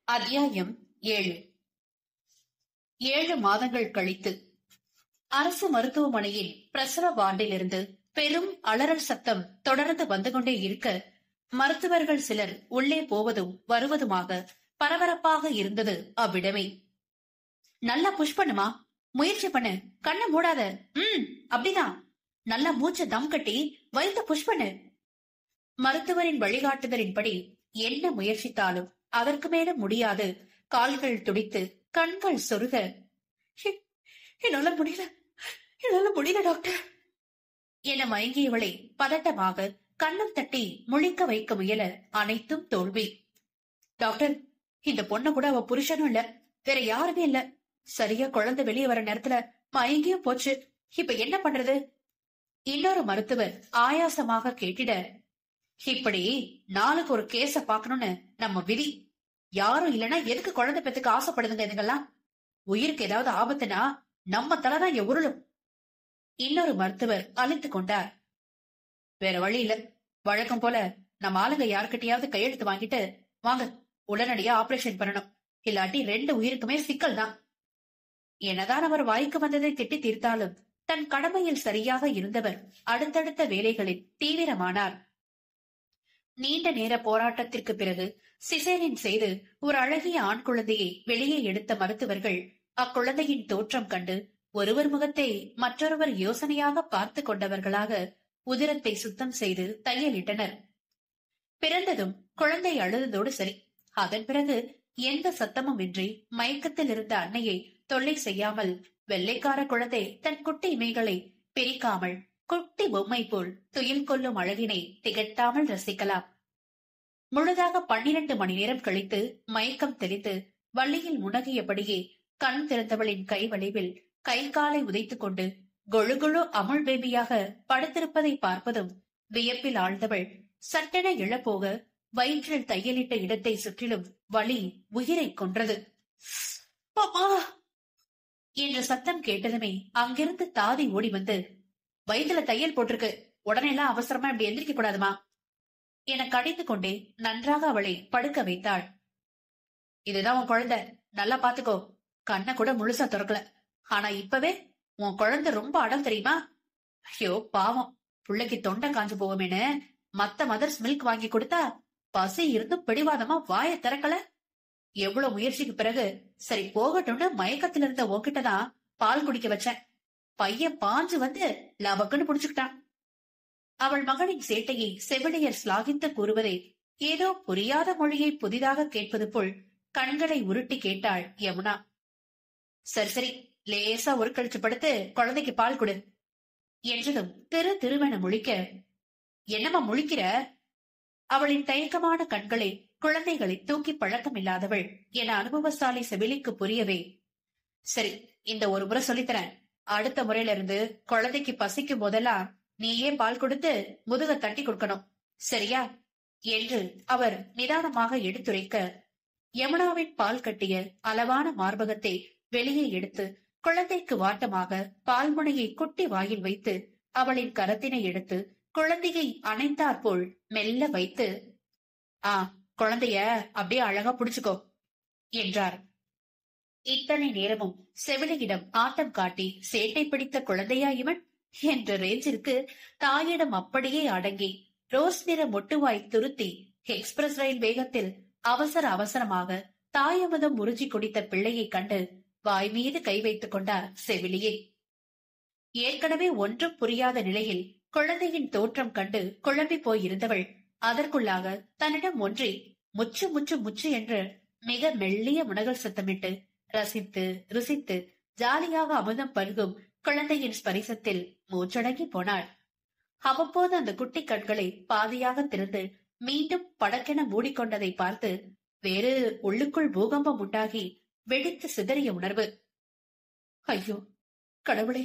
அத்தியாயம் 7. 7 மாதங்கள் கழித்து அரசு மருத்துவமனையின் பிரசவ வார்டிலிருந்து பெரும் அலறல் சத்தம் தொடர்ந்து வந்து கொண்டே இருக்க, மருத்துவர்கள் சிலர் உள்ளே போவதும் வருவதுமாக பரபரப்பாக இருந்தது அவ்விடமே. நல்லா புஷ் பண்ணுமா, முயற்சி பண்ணு, கண்ணை மூடாத, அப்படிதான், நல்லா மூச்சை தம் கட்டி வயிற்று புஷ் பண்ணு. மருத்துவரின் வழிகாட்டுதலின்படி என்ன முயற்சித்தாலும் அதற்கு மேல முடியாது. கால்கள் துடித்து கண்கள் சொருக, என்னால முடியல, என்னால முடியல டாக்டர் என மயங்கியவளை பதட்டமாக கண்ணம் தட்டி முழிக்க வைக்க முயல அனைத்தும் தோல்வி. டாக்டர், இந்த பொண்ணு கூட அவ புருஷனும் இல்ல, வேற யாருமே இல்ல. சரியா குழந்தை வெளியே வர நேரத்துல மயங்கியும் போச்சு. இப்ப என்ன பண்றது? இன்னொரு மருத்துவர் ஆயாசமாக கேட்டிட, இப்படி நாளுக்கு ஒரு கேஸ பாக்கணும்னு நம்ம விதி. யாரும் இல்லனா எதுக்கு குழந்தை பெத்துக்கு ஆசைப்படுதுங்க இதுங்கெல்லாம்? உயிருக்கு ஏதாவது ஆபத்துனா நம்ம தலைதான் உருளும். இன்னொரு மருத்துவர் அழைத்து கொண்டார். வேற வழி இல்ல, வழக்கம் போல நம்ம ஆளுங்க யாருக்கிட்டையாவது கையெழுத்து வாங்கிட்டு வாங்க, உடனடியா ஆபரேஷன் பண்ணணும், இல்லாட்டி 2 உயிருக்குமே சிக்கல் தான். என்னதான் அவர் வாய்க்கு வந்ததை திட்டி தீர்த்தாலும் தன் கடமையில் சரியாக இருந்தவர் அடுத்தடுத்த வேலைகளில் தீவிரமானார். நீண்ட நேர போராட்டத்திற்கு பிறகு சிசேரியன் செய்து ஒரு அழகிய ஆண் குழந்தையை வெளியே எடுத்த மருத்துவர்கள் அக்குழந்தையின் தோற்றம் கண்டு ஒருவர் முகத்தை மற்றொருவர் யோசனையாக பார்த்து கொண்டவர்களாக உதிரத்தை சுத்தம் செய்து தையலிட்டனர். பிறந்ததும் குழந்தை அழுததோடு சரி. அதன் பிறகு எந்த சத்தமும் இன்றி மயக்கத்தில் இருந்த அன்னையை தொல்லை செய்யாமல் வெள்ளைக்கார குழந்தை தன் குட்டி இமைகளை பிரிக்காமல் குட்டி பொம்மை போல் துயில் கொள்ளும் அழகினை திகட்டாமல் ரசிக்கலாம். முழுதாக 12 மணி நேரம் கழித்து மயக்கம் தெளித்து வள்ளியில் முனகியபடியே கண் திறந்தவளின் கை வளைவில் கை காலை உதைத்துக் கொண்டு கொழு கொழு அமுல் பேபியாக படுத்திருப்பதை பார்ப்பதும் வியப்பில் ஆழ்ந்தவள் சட்டென இழப்போக வயிற்றில் தையலிட்ட இடத்தை சுற்றிலும் வலி உயிரை கொன்றது. என்ற சத்தம் கேட்டதுமே அங்கிருந்து தாதி ஓடி வந்து, வயிற்றுல தையல் போட்டிருக்கு, உடனே எல்லாம் அவசரமா இப்படி எந்திரிக்க கூடாதுமா என கடிந்து கொண்டே நன்றாக அவளை படுக்க வைத்தாள். இதுதான் உன் குழந்தை, நல்லா பாத்துக்கோ, கண்ணை கூட முழுசா திறக்கல, ஆனா இப்பவே உன் குழந்தை ரொம்ப அடம் தெரியுமா? ஐயோ பாவம், பிள்ளைக்கு தொண்டை காஞ்சு போவோமேனு மத்த மதர்ஸ் மில்க் வாங்கி கொடுத்தா பசி இருந்து பிடிவாதமா வாய திறக்கல. எவ்வளவு முயற்சிக்கு பிறகு சரி போகட்டும்னு மயக்கத்துல இருந்த உன்கிட்டதான் பால் குடிக்க வச்சேன். பையன் பாஞ்சு வந்து லபக்குன்னு புடிச்சுக்கிட்டான். அவள் மகளின் சேட்டையை செவிலியர் ஸ்லாகித்து கூறுவதை ஏதோ புரியாத மொழியை புதிதாக கேட்பது போல் கண்களை உருட்டி கேட்டாள் யமுனா. சரி சரி, லேசா ஒரு கழிச்சு படுத்து குழந்தைக்கு பால் கொடு என்றதும் திருவென முழிக்க, என்னமா முழிக்கிற? அவளின் தயக்கமான கண்களை குழந்தைகளை தூக்கி பழக்கம் இல்லாதவள் என அனுபவசாலி செவிலிக்கு புரியவே, சரி இந்த ஒரு முறை சொல்லித்தரேன், அடுத்த முறையில இருந்து குழந்தைக்கு பசிக்கும் போதெல்லாம் நீயே பால் கொடுத்து முதுக தட்டி கொடுக்கணும், சரியா என்று அவர் நிதானமாக எடுத்துரைக்க, யமுனாவின் பால் கட்டிய அளவான மார்பகத்தை வெளியே எடுத்து குழந்தைக்கு வாட்டமாக பால்முனையை குட்டி வாயில் வைத்து அவளின் கரத்தினை எடுத்து குழந்தையை அணைந்தாற்போல் மெல்ல வைத்து, குழந்தைய அப்படியே அழகா புடிச்சுக்கோ என்றார். இத்தனை நேரமும் செவிலியிடம் ஆட்டம் காட்டி சேட்டை பிடித்த குழந்தையா இவன் என்ற ரேஞ்சிற்கு தாயிடம் அப்படியே அடங்கி ரோஸ் நிற மொட்டுவாய் துருத்தி எக்ஸ்பிரஸ் ரயில் வேகத்தில் அவசர அவசரமாக தாயமுதம் உறிஞ்சி குடித்த பிள்ளையை கண்டு வாய் மீது கை வைத்துக் கொண்டார் செவிலியே. ஏற்கனவே ஒன்றும் புரியாத நிலையில் குழந்தையின் தோற்றம் கண்டு குழம்பி போயிருந்தவள் அதற்குள்ளாக தன்னிடம் ஒன்றி முச்சு முச்சு முச்சு என்று மிக மெல்லிய முனகல் சத்தமிட்டு ரசித்து ருசித்து ஜாலியாக அமுதம் பருகும் குழந்தையின் ஸ்பரிசத்தில் மூச்சடங்கி போனாள். அவ்வப்போது அந்த குட்டி கண்களை பாதியாக திறந்து மீண்டும் படக்கென மூடிக்கொண்டதை பார்த்து வேறு உள்ளுக்குள் பூகம்பம் உண்டாகி வெடித்து சிதறிய உணர்வு. ஐயோ கடவுளே,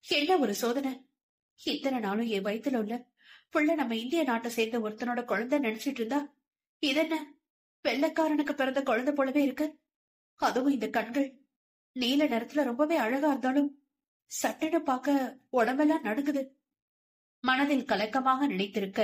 என்ன ஒரு சோதனை! இத்தனை நாளும் என் வயிற்றுல உள்ள புள்ள நம்ம இந்திய நாட்டை சேர்ந்த ஒருத்தனோட குழந்தை நினைச்சிட்டு இருந்தா, இதென்ன வெள்ளக்காரனுக்கு பிறந்த குழந்தை போலவே இருக்கு. அதுவும் இந்த கண்கள் நீல நிறத்துல ரொம்பவே அழகா இருந்தாலும் சட்டென பார்க்க உடம்பெல்லாம் நடுங்குது. மனதில் கலக்கமாக நினைத்திருக்க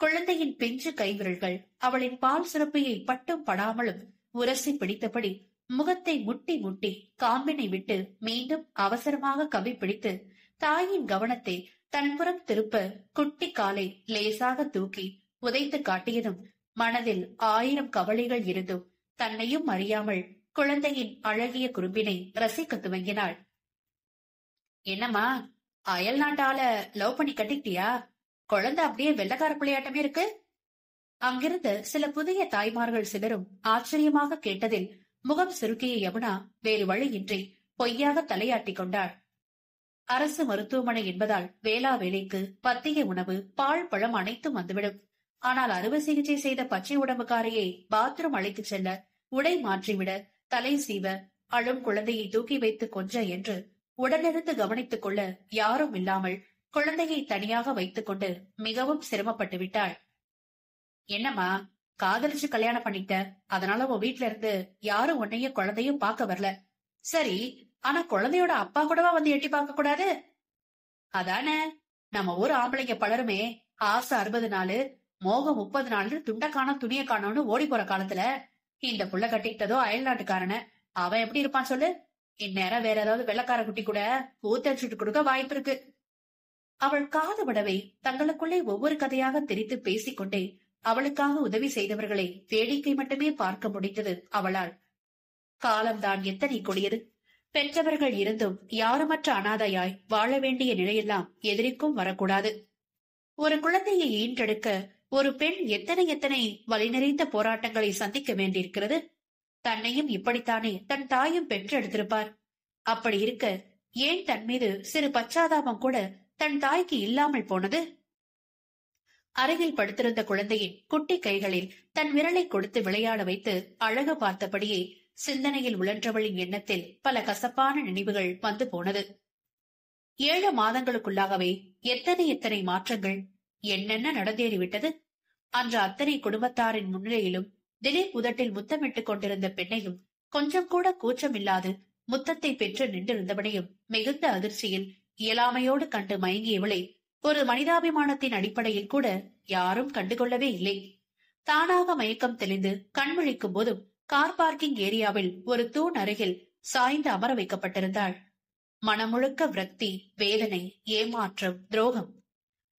குழந்தையின் பிஞ்சு கைவிரல்கள் அவளின் பால் சுரப்பியை பட்டும் படாமலும் உரசி பிடித்தபடி முகத்தை முட்டி முட்டி காம்பினை விட்டு மீண்டும் அவசரமாக கவி பிடித்து தாயின் கவனத்தை தன்புறம் திருப்ப குட்டி காலை லேசாக தூக்கி உதைத்து காட்டியதும் மனதில் 1000 கவலைகள் இருந்தும் தன்னையும் அறியாமல் குழந்தையின் அழகிய குறும்பினை ரசிக்க துவங்கினாள். என்னம்மா, அயல் நாட்டால லவ் பண்ணி கட்டிக்கிட்டியா? குழந்தை அப்படியே வெள்ளக்கார பிள்ளையாட்டமே இருக்கு. அங்கிருந்து சில புதிய தாய்மார்கள் சிலரும் ஆச்சரியமாக கேட்டதில் முகம் சுருக்கிய யமுனா வேறு வழியின்றி பொய்யாக தலையாட்டிக் கொண்டாள். அரசு மருத்துவமனை என்பதால் வேளா வேலைக்கு பத்திய உணவு, பால், பழம் அனைத்தும் வந்துவிடும். ஆனால் அறுவை சிகிச்சை செய்த பச்சை உடம்புக்காரையை பாத்ரூம் அழைத்துச் செல்ல, உடை மாற்றிவிட, தலை சீவ, அழும் குழந்தையை தூக்கி வைத்து கொஞ்ச என்று உடனிருந்து கவனித்துக் கொள்ள யாரும் இல்லாமல் குழந்தையை தனியாக வைத்துக் கொண்டு மிகவும் சிரமப்பட்டு விட்டாள். என்னம்மா, காதலிச்சு கல்யாணம் பண்ணிட்ட, அதனால உன் வீட்டுல இருந்து யாரும் உன்னையும் குழந்தையும் பார்க்க வரல. சரி, ஆனா குழந்தையோட அப்பா கூடவா வந்து எட்டி பார்க்க கூடாது? அதானே, நம்ம ஊர் ஆம்பளைங்க பலருமே ஆசை 60 நாள், மோகம் 30 நாள், துண்ட காணோம் துணிய காணோம்னு ஓடி போற காலத்துல இந்த புள்ள கட்டிக்கிட்டதோ அயல் நாட்டுக்காரன. அவன் எப்படி இருப்பான் சொல்லு? இந்நேரம் வேற ஏதாவது வெள்ளக்கார குட்டி கூட ஊத்தடிச்சுட்டு கொடுக்க வாய்ப்பு இருக்கு. அவள் காதுபடவே தங்களுக்குள்ளே ஒவ்வொரு கதையாக திரித்து பேசிக்கொண்டே அவளுக்காக உதவி செய்தவர்களை வேடிக்கை மட்டுமே பார்க்க முடிந்தது அவளால். காலம்தான் எத்தனை கொடியது! பெற்றவர்கள் இருந்தும் யாருமற்ற அனாதையாய் வாழ வேண்டிய நிலையெல்லாம் எதிரிக்கும் வரக்கூடாது. ஒரு குழந்தையை ஈன்றெடுக்க ஒரு பெண் எத்தனை எத்தனை வலி நிறைந்த போராட்டங்களை சந்திக்க வேண்டியிருக்கிறது. தன்னையும் இப்படித்தானே தன் தாயும் பெற்றெடுத்திருப்பார். அப்படி இருக்க ஏன் தன் மீது சிறு பச்சாதாபம் கூட தன் தாய்க்கு இல்லாமல் போனது? அருகில் படுத்திருந்த குழந்தையின் குட்டி கைகளில் தன் விரலை கொடுத்து விளையாட வைத்து அழகு பார்த்தபடியே சிந்தனையில் உழன்றவளின் எண்ணத்தில் பல கசப்பான நினைவுகள் வந்து போனது. 7 மாதங்களுக்குள்ளாகவே எத்தனை எத்தனை மாற்றங்கள், என்னென்ன நடந்தேறிவிட்டது. அன்று அத்தனை குடும்பத்தாரின் முன்னிலையிலும் திலீப் உதட்டில் முத்தமிட்டுக் கொண்டிருந்த பெண்ணையும், கொஞ்சம் கூட கூச்சமில்லாது முத்தத்தை பெற்று நின்றிருந்தவனையும் மிகுந்த அதிர்ச்சியில் இயலாமையோடு கண்டு மயங்கியவளை ஒரு மனிதாபிமானத்தின் அடிப்படையில் கூட யாரும் கண்டுகொள்ளவே இல்லை. தானாக மயக்கம் தெளிந்து கண்விழிக்கும் போதும் கார் பார்க்கிங் ஏரியாவில் ஒரு தூண் அருகில் சாய்ந்து அமர வைக்கப்பட்டிருந்தாள். மனமுழுக்க விரக்தி, வேதனை, ஏமாற்றம், துரோகம்.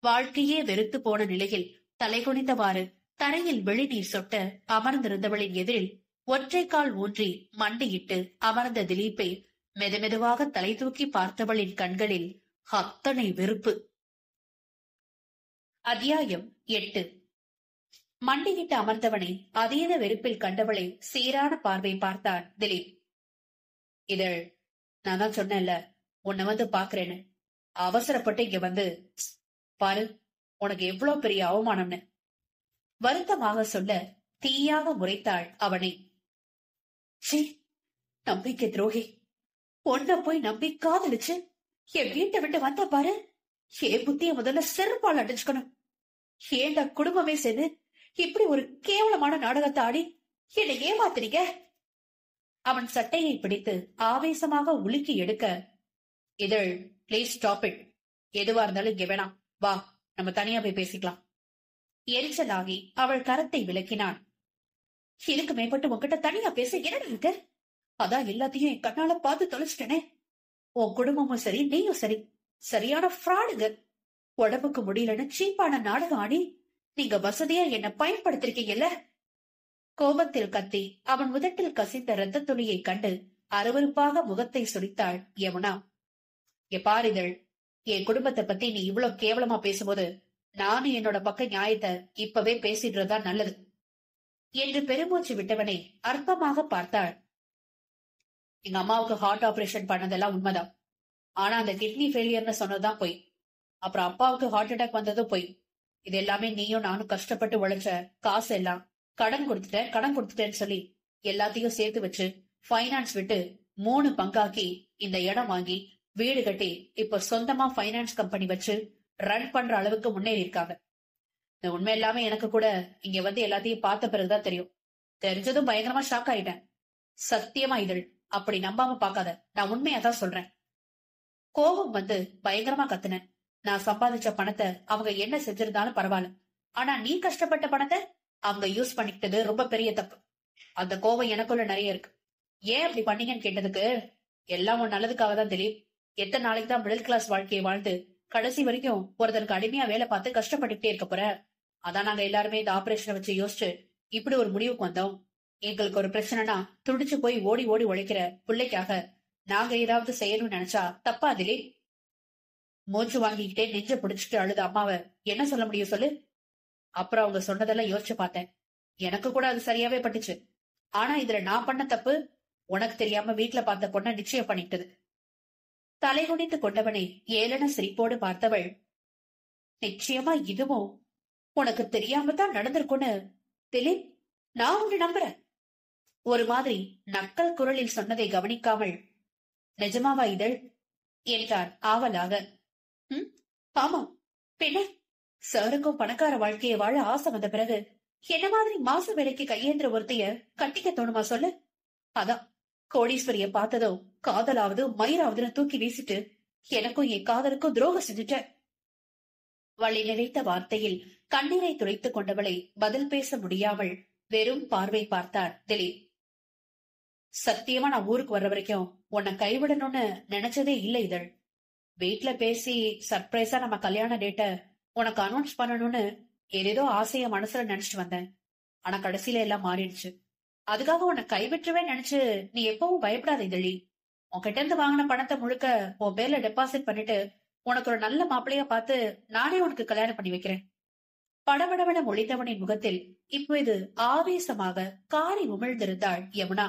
வாழ்க்கையே வெறுத்து போன நிலையில் தலைகுனிந்தவாறு தரையில் வெளிநீர் சொட்ட அமர்ந்திருந்தவளின் எதிரில் ஒற்றை கால் ஊன்றி மண்டியிட்டு அமர்ந்த திலீப்பை மெதுமெதுவாக தலை தூக்கி பார்த்தவளின் கண்களில் அத்தனை வெறுப்பு. அத்தியாயம் 8. மண்டியிட்டு அமர்ந்தவனை அதீத வெறுப்பில் கண்டவளை சீரான பார்வை பார்த்தான் திலீப். இதழ், நான் தான் சொன்னேன்ல, உன்னை வந்து பாக்குறேன்னு. அவசரப்பட்டு இங்க வந்து பாரு, உனக்கு எவ்வளவு பெரிய அவமானம்னு வருத்தமாக சொல்ல தீயாக முறைத்தாள் அவனை. சீ, நம்பிக்கை துரோகி! பொண்ண போய் நம்பி காதலிச்சு என் வீட்டை விட்டு வந்த பாரு. ஏன் புத்திய முதல்ல செருப்பால் அடிச்சுக்கணும். ஏண்ட குடும்பமே சேர்ந்து இப்படி ஒரு கேவலமான நாடகத்தை ஆடி என்னை ஏமாத்துறீங்க? அவன் சட்டையை பிடித்து ஆவேசமாக உலுக்கி எடுக்க, இதழ், பிளீஸ் ஸ்டாப் இட். எதுவா இருந்தாலும் இங்க வேணாம், வா நம்ம தனியா போய் பேசிக்கலாம். எரிச்சலாகி அவள் கரத்தை விலக்கினான். இதுக்கு மேம்பட்டு உன்கிட்ட தனியா பேச என்னடா இருக்கு? அதான் எல்லாத்தையும் என் கண்ணால பார்த்து தொலைச்சிட்டனே. உன் குடும்பமும் சரி, நீயும் சரி, சரியான ஃப்ராடுங்க. உடம்புக்கு முடியலன்னு சீப்பான நாடகம் ஆடி நீங்க வசதியா என்ன பயன்படுத்திருக்கீங்கல்ல. கோபத்தில் கத்தி அவன் உதட்டில் கசிந்த இரத்த துளியை கண்டு அருவருப்பாக முகத்தை சுரித்தாள் யமுனா. பாரிதழ், என் குடும்பத்தை பத்தி நீ இவ்வளவு கேவலமா பேசும்போது நானும் என்னோட பக்க நியாயத்தை இப்பவே பேசிடுறதா நல்லது என்று பெருமூச்சு விட்டவனை அற்பமாக பார்த்தாள். எங்க அம்மாவுக்கு ஹார்ட் ஆபரேஷன் பண்ணதெல்லாம் உண்மைதான். ஆனா அந்த கிட்னி ஃபெயிலியர்னு சொன்னதுதான் போய். அப்புறம் அப்பாவுக்கு ஹார்ட் அட்டாக் வந்ததும் போய். இது எல்லாமே நீயும் நானும் கஷ்டப்பட்டு உழைச்ச காசு எல்லாம் கடன் கொடுத்துட்டேன்னு சொல்லி எல்லாத்தையும் சேர்த்து வச்சு பைனான்ஸ் விட்டு 3 பங்காக்கி இந்த இடம் வாங்கி வீடு கட்டி இப்ப சொந்தமா பைனான்ஸ் கம்பெனி வச்சு ரன் பண்ற அளவுக்கு முன்னேறி இருக்காங்க. இந்த உண்மை எல்லாமே எனக்கு கூட இங்க வந்து எல்லாத்தையும் பார்த்த பிறகுதான் தெரியும். தெரிஞ்சதும் பயங்கரமா ஷாக் ஆயிட்டேன். சத்தியமா இதழ், அப்படி நம்பாம பாக்காத, நான் உண்மையாதான் சொல்றேன். கோபம் வந்து பயங்கரமா கத்துனேன். நான் சம்பாதிச்ச பணத்தை அவங்க என்ன செஞ்சிருந்தாலும் பரவாயில்ல, ஆனா நீ கஷ்டப்பட்ட பணத்தை அவங்க யூஸ் பண்ணிக்கிட்டது ரொம்ப பெரிய தப்பு. அந்த கோவம் எனக்குள்ள நிறைய இருக்கு. ஏன் அப்படி பண்ணீங்கன்னு கேட்டதுக்கு, எல்லாம் உன் நல்லதுக்காக தான் திலீப். எத்தனை நாளைக்கு தான் மிடில் கிளாஸ் வாழ்க்கையை வாழ்ந்து கடைசி வரைக்கும் ஒருத்தருக்கு அடிமையா வேலை பார்த்து கஷ்டப்பட்டுட்டே இருக்க போற? அதான் நாங்க எல்லாருமே இந்த ஆபரேஷனை வச்சு யோசிச்சு இப்படி ஒரு முடிவுக்கு வந்தோம். எங்களுக்கு ஒரு பிரச்சனைனா துடிச்சு போய் ஓடி ஓடி உழைக்கிற பிள்ளைக்காக நாங்க ஏதாவது செய்யணும்னு நினைச்சா தப்பா திலீப்? மூச்சு வாங்கிக்கிட்டே நெஞ்ச பிடிச்சிட்டு அழுத அம்மாவை என்ன சொல்ல முடியும் சொல்லு? அப்புறம் அவங்க சொன்னதெல்லாம் யோசிச்சு பார்த்தேன். எனக்கு கூட அது சரியாவே பட்டுச்சு. ஆனா இதுல நான் பண்ண தப்பு உனக்கு தெரியாம வீட்டுல பார்த்த பொண்ண நிச்சயம் பண்ணிட்டது. தலைகுனிந்து கொண்டவனை ஏளன சிரிப்போடு பார்த்தவள், நிச்சயமா இதுவும் உனக்கு தெரியாம தான் நடந்திருக்குன்னு திலீப் நான் உன்னை நம்புறேன். ஒரு மாதிரி நக்கல் குரலில் சொன்னதை கவனிக்காமல், நிஜமாவா இதழ் என்றார் ஆவலாக. ஆமா, பின்ன சாருக்கும் பணக்கார வாழ்க்கையை வாழ ஆசை வந்த பிறகு என்ன மாதிரி மாச வேலைக்கு கையேந்திர ஒருத்தைய கட்டிக்க தோணுமா சொல்லு? அதான் கோடீஸ்வரிய பார்த்ததும் காதலாவது மயிராவதுன்னு தூக்கி வீசிட்டு எனக்கும் என் காதலுக்கும் துரோகம் செஞ்சுட்ட. வழி நிறைத்த வார்த்தையில் கண்ணீரை துடைத்துக் கொண்டவளை பதில் பேச முடியாமல் வெறும் பார்வை பார்த்தார் திலீப். சத்தியமா நான் ஊருக்கு வர்ற வரைக்கும் உன்னை கைவிடணும்னு நினைச்சதே இல்லை இதழ். வீட்டுல பேசி சர்ப்ரைஸா நம்ம கல்யாண டேட்ட உனக்கு அனௌன்ஸ் பண்ணணும்னு ஏதேதோ ஆசைய மனசுல நினைச்சிட்டு வந்தேன். ஆனா கடைசியில எல்லாம் மாறிடுச்சு. அதுக்காக உன்னை கைவிட்டுவே நினைச்சு நீ எப்பவும் பயப்படாத இதழி. உன்கிட்ட இருந்து வாங்கின பணத்தை முழுக்க உன் பேர்ல டெபாசிட் பண்ணிட்டு உனக்கு ஒரு நல்ல மாப்பிள்ளையா பார்த்து நானே உனக்கு கல்யாணம் பண்ணி வைக்கிறேன். படபடவென மொழிந்தவனின் முகத்தில் இப்போது ஆவேசமாக காரி உமிழ்ந்திருந்தாள் யமுனா.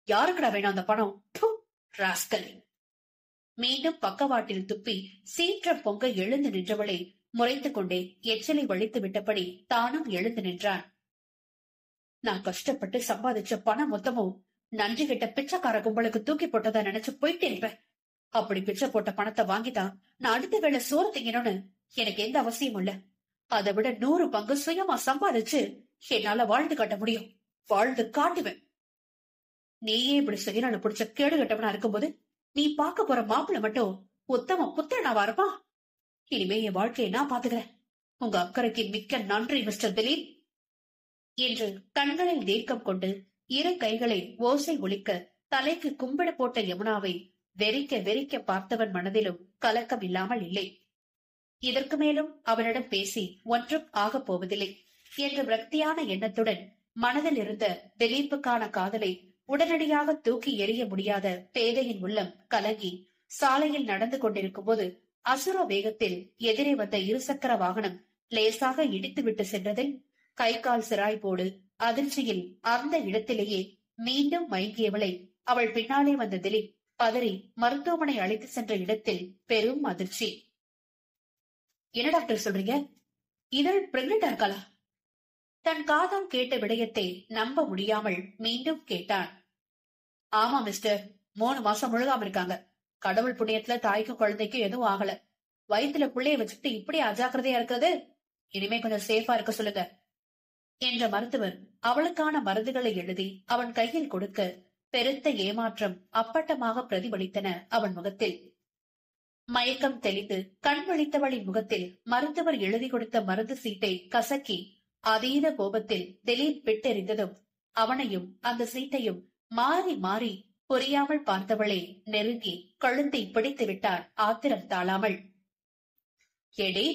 யாருக்குடா வேணும் அந்த பணம்? ராஸ்கல்! மீண்டும் பக்கவாட்டில் துப்பி சீற்றம் பொங்க எழுந்து நின்றவளை முறைத்துக் கொண்டே எச்சலை வழித்து விட்டபடி தானும் எழுந்து நின்றான். நான் கஷ்டப்பட்டு சம்பாதிச்ச பணம் மொத்தமும் நன்றி கிட்ட பிச்சைக்கார கும்பலுக்கு தூக்கி போட்டதா நினைச்சு போயிட்டே இருப்பேன். அப்படி பிச்சை போட்ட பணத்தை வாங்கிதான் நான் அடுத்த வேளை சோறு திங்கணும்னு எனக்கு எந்த அவசியமும் இல்ல. அதை விட 100 பங்கு சுயமா சம்பாதிச்சு என்னால வாழ்ந்து காட்ட முடியும். வாழ்ந்து காட்டுவேன். நீயே இப்படி சுயநல பிடிச்ச கேடு கட்டவனா இருக்கும்போது நீ பார்க்க போற மாப்பிள்ள மட்டும் உத்தம புத்திரனாவா இருப்பான். இனிமே என் வாழ்க்கையை நான் பாத்துக்கிறேன். உங்க அக்கறைக்கு மிக்க நன்றி மிஸ்டர் திலீப் என்று கண்களில் தீர்க்கம் கொண்டு இரு கைகளை ஓசை ஒலிக்க தலைக்கு கும்பிட போட்ட யமுனாவை வெறிக்க வெறிக்க பார்த்தவன் மனதிலும் கலக்கம் இல்லாமல் இல்லை. இதற்கு மேலும் அவனிடம் பேசி ஒன்றும் ஆகப் போவதில்லை என்ற விரக்தியான எண்ணத்துடன் மனதில் இருந்த திலீப்புக்கான காதலை உடனடியாக தூக்கி எறிய முடியாத பேதையின் உள்ளம் கலங்கி சாலையில் நடந்து கொண்டிருக்கும் போது அசுர வேகத்தில் எதிரே வந்த இருசக்கர வாகனம் லேசாக இடித்துவிட்டு சென்றதில் கை கால் சிராய்போடு அதிர்ச்சியில் அந்த இடத்திலேயே மீண்டும் மயங்கியவளை அவள் பின்னாலே வந்த திலீப் பதறி மருத்துவமனை அழைத்து சென்ற இடத்தில் பெரும் அதிர்ச்சி. என்ன டாக்டர் சொல்றீங்க? இதழ் பிரெக்னெண்டா இருக்காளா? தன் காதால் கேட்ட விடயத்தை நம்ப முடியாமல் மீண்டும் கேட்டான். ஆமா மிஸ்டர், 3 மாசம் முழுகாம இருக்காங்க. கடவுள் புண்ணியத்துல தாய்க்கும் குழந்தைக்கும் எதுவும் ஆகல. வயிற்றுல புள்ளைய வச்சுட்டு இப்படி அஜாக்கிரதையா இருக்கிறது? இனிமே கொஞ்சம் சேஃபா இருக்க சொல்லுங்க என்ற மருத்துவர் அவளுக்கான மருந்துகளை எழுதி அவன் கையில் கொடுக்க பெருத்த ஏமாற்றம் அப்பட்டமாக பிரதிபலித்தன அவன் முகத்தில். மயக்கம் தெளிந்து கண் விழித்தவளின் முகத்தில் மருத்துவர் எழுதி கொடுத்த மருந்து சீட்டை கசக்கி அதீத கோபத்தில் திலீப் விட்டெறிந்ததும் அவனையும் அந்த சீட்டையும் மாறி மாறி புரியாமல் பார்த்தவளை நெருங்கி கழுத்தை பிடித்து விட்டார் ஆத்திரம் தாழாமல். ஏடே,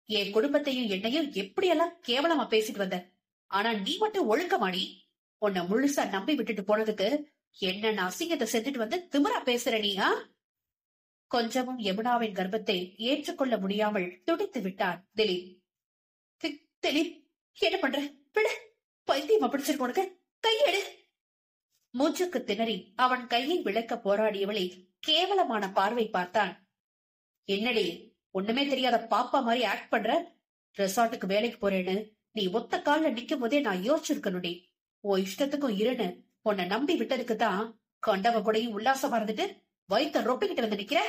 என் குடும்பத்தையும் என்னையும் எப்படியெல்லாம் கேவலமா பேசிட்டு வந்த. ஆனா நீ மட்டும் ஒழுக்கமாடி. உன்னை முழுசா நம்பி விட்டுட்டு போனதுக்கு என்ன அசிங்கத்தை செஞ்சுட்டு வந்து திமிரா பேசுற நீயா? கொஞ்சமும் யமுனாவின் கர்ப்பத்தை ஏற்றுக்கொள்ள முடியாமல் துடித்து விட்டான் திலீப். திலீப், என்ன பண்ற? விடு, பைத்தியமா பிடிச்சிருக்கு உனக்கு. கையெடு! மூச்சுக்கு திணறி அவன் கையை விளக்க போராடியவளை கேவலமான பார்வை பார்த்தான். என்னடி, ஒண்ணுமே தெரியாத பாப்பா மாதிரி ஆக்ட் பண்ற? ரெசார்ட்டுக்கு வேலைக்கு போறேன்னு நீ ஒத்த கால்ல நிக்கும் போதே நான் யோசிச்சிருக்கணும்டி. உன் இஷ்டத்துக்கும் இருன்னு உன்னை நம்பி விட்டதுக்கு தான் கண்டவ கூடயும் உல்லாசமா இருந்துட்டு வயிற்ற ரொப்பிக்கிட்டு வந்து நிக்கிற.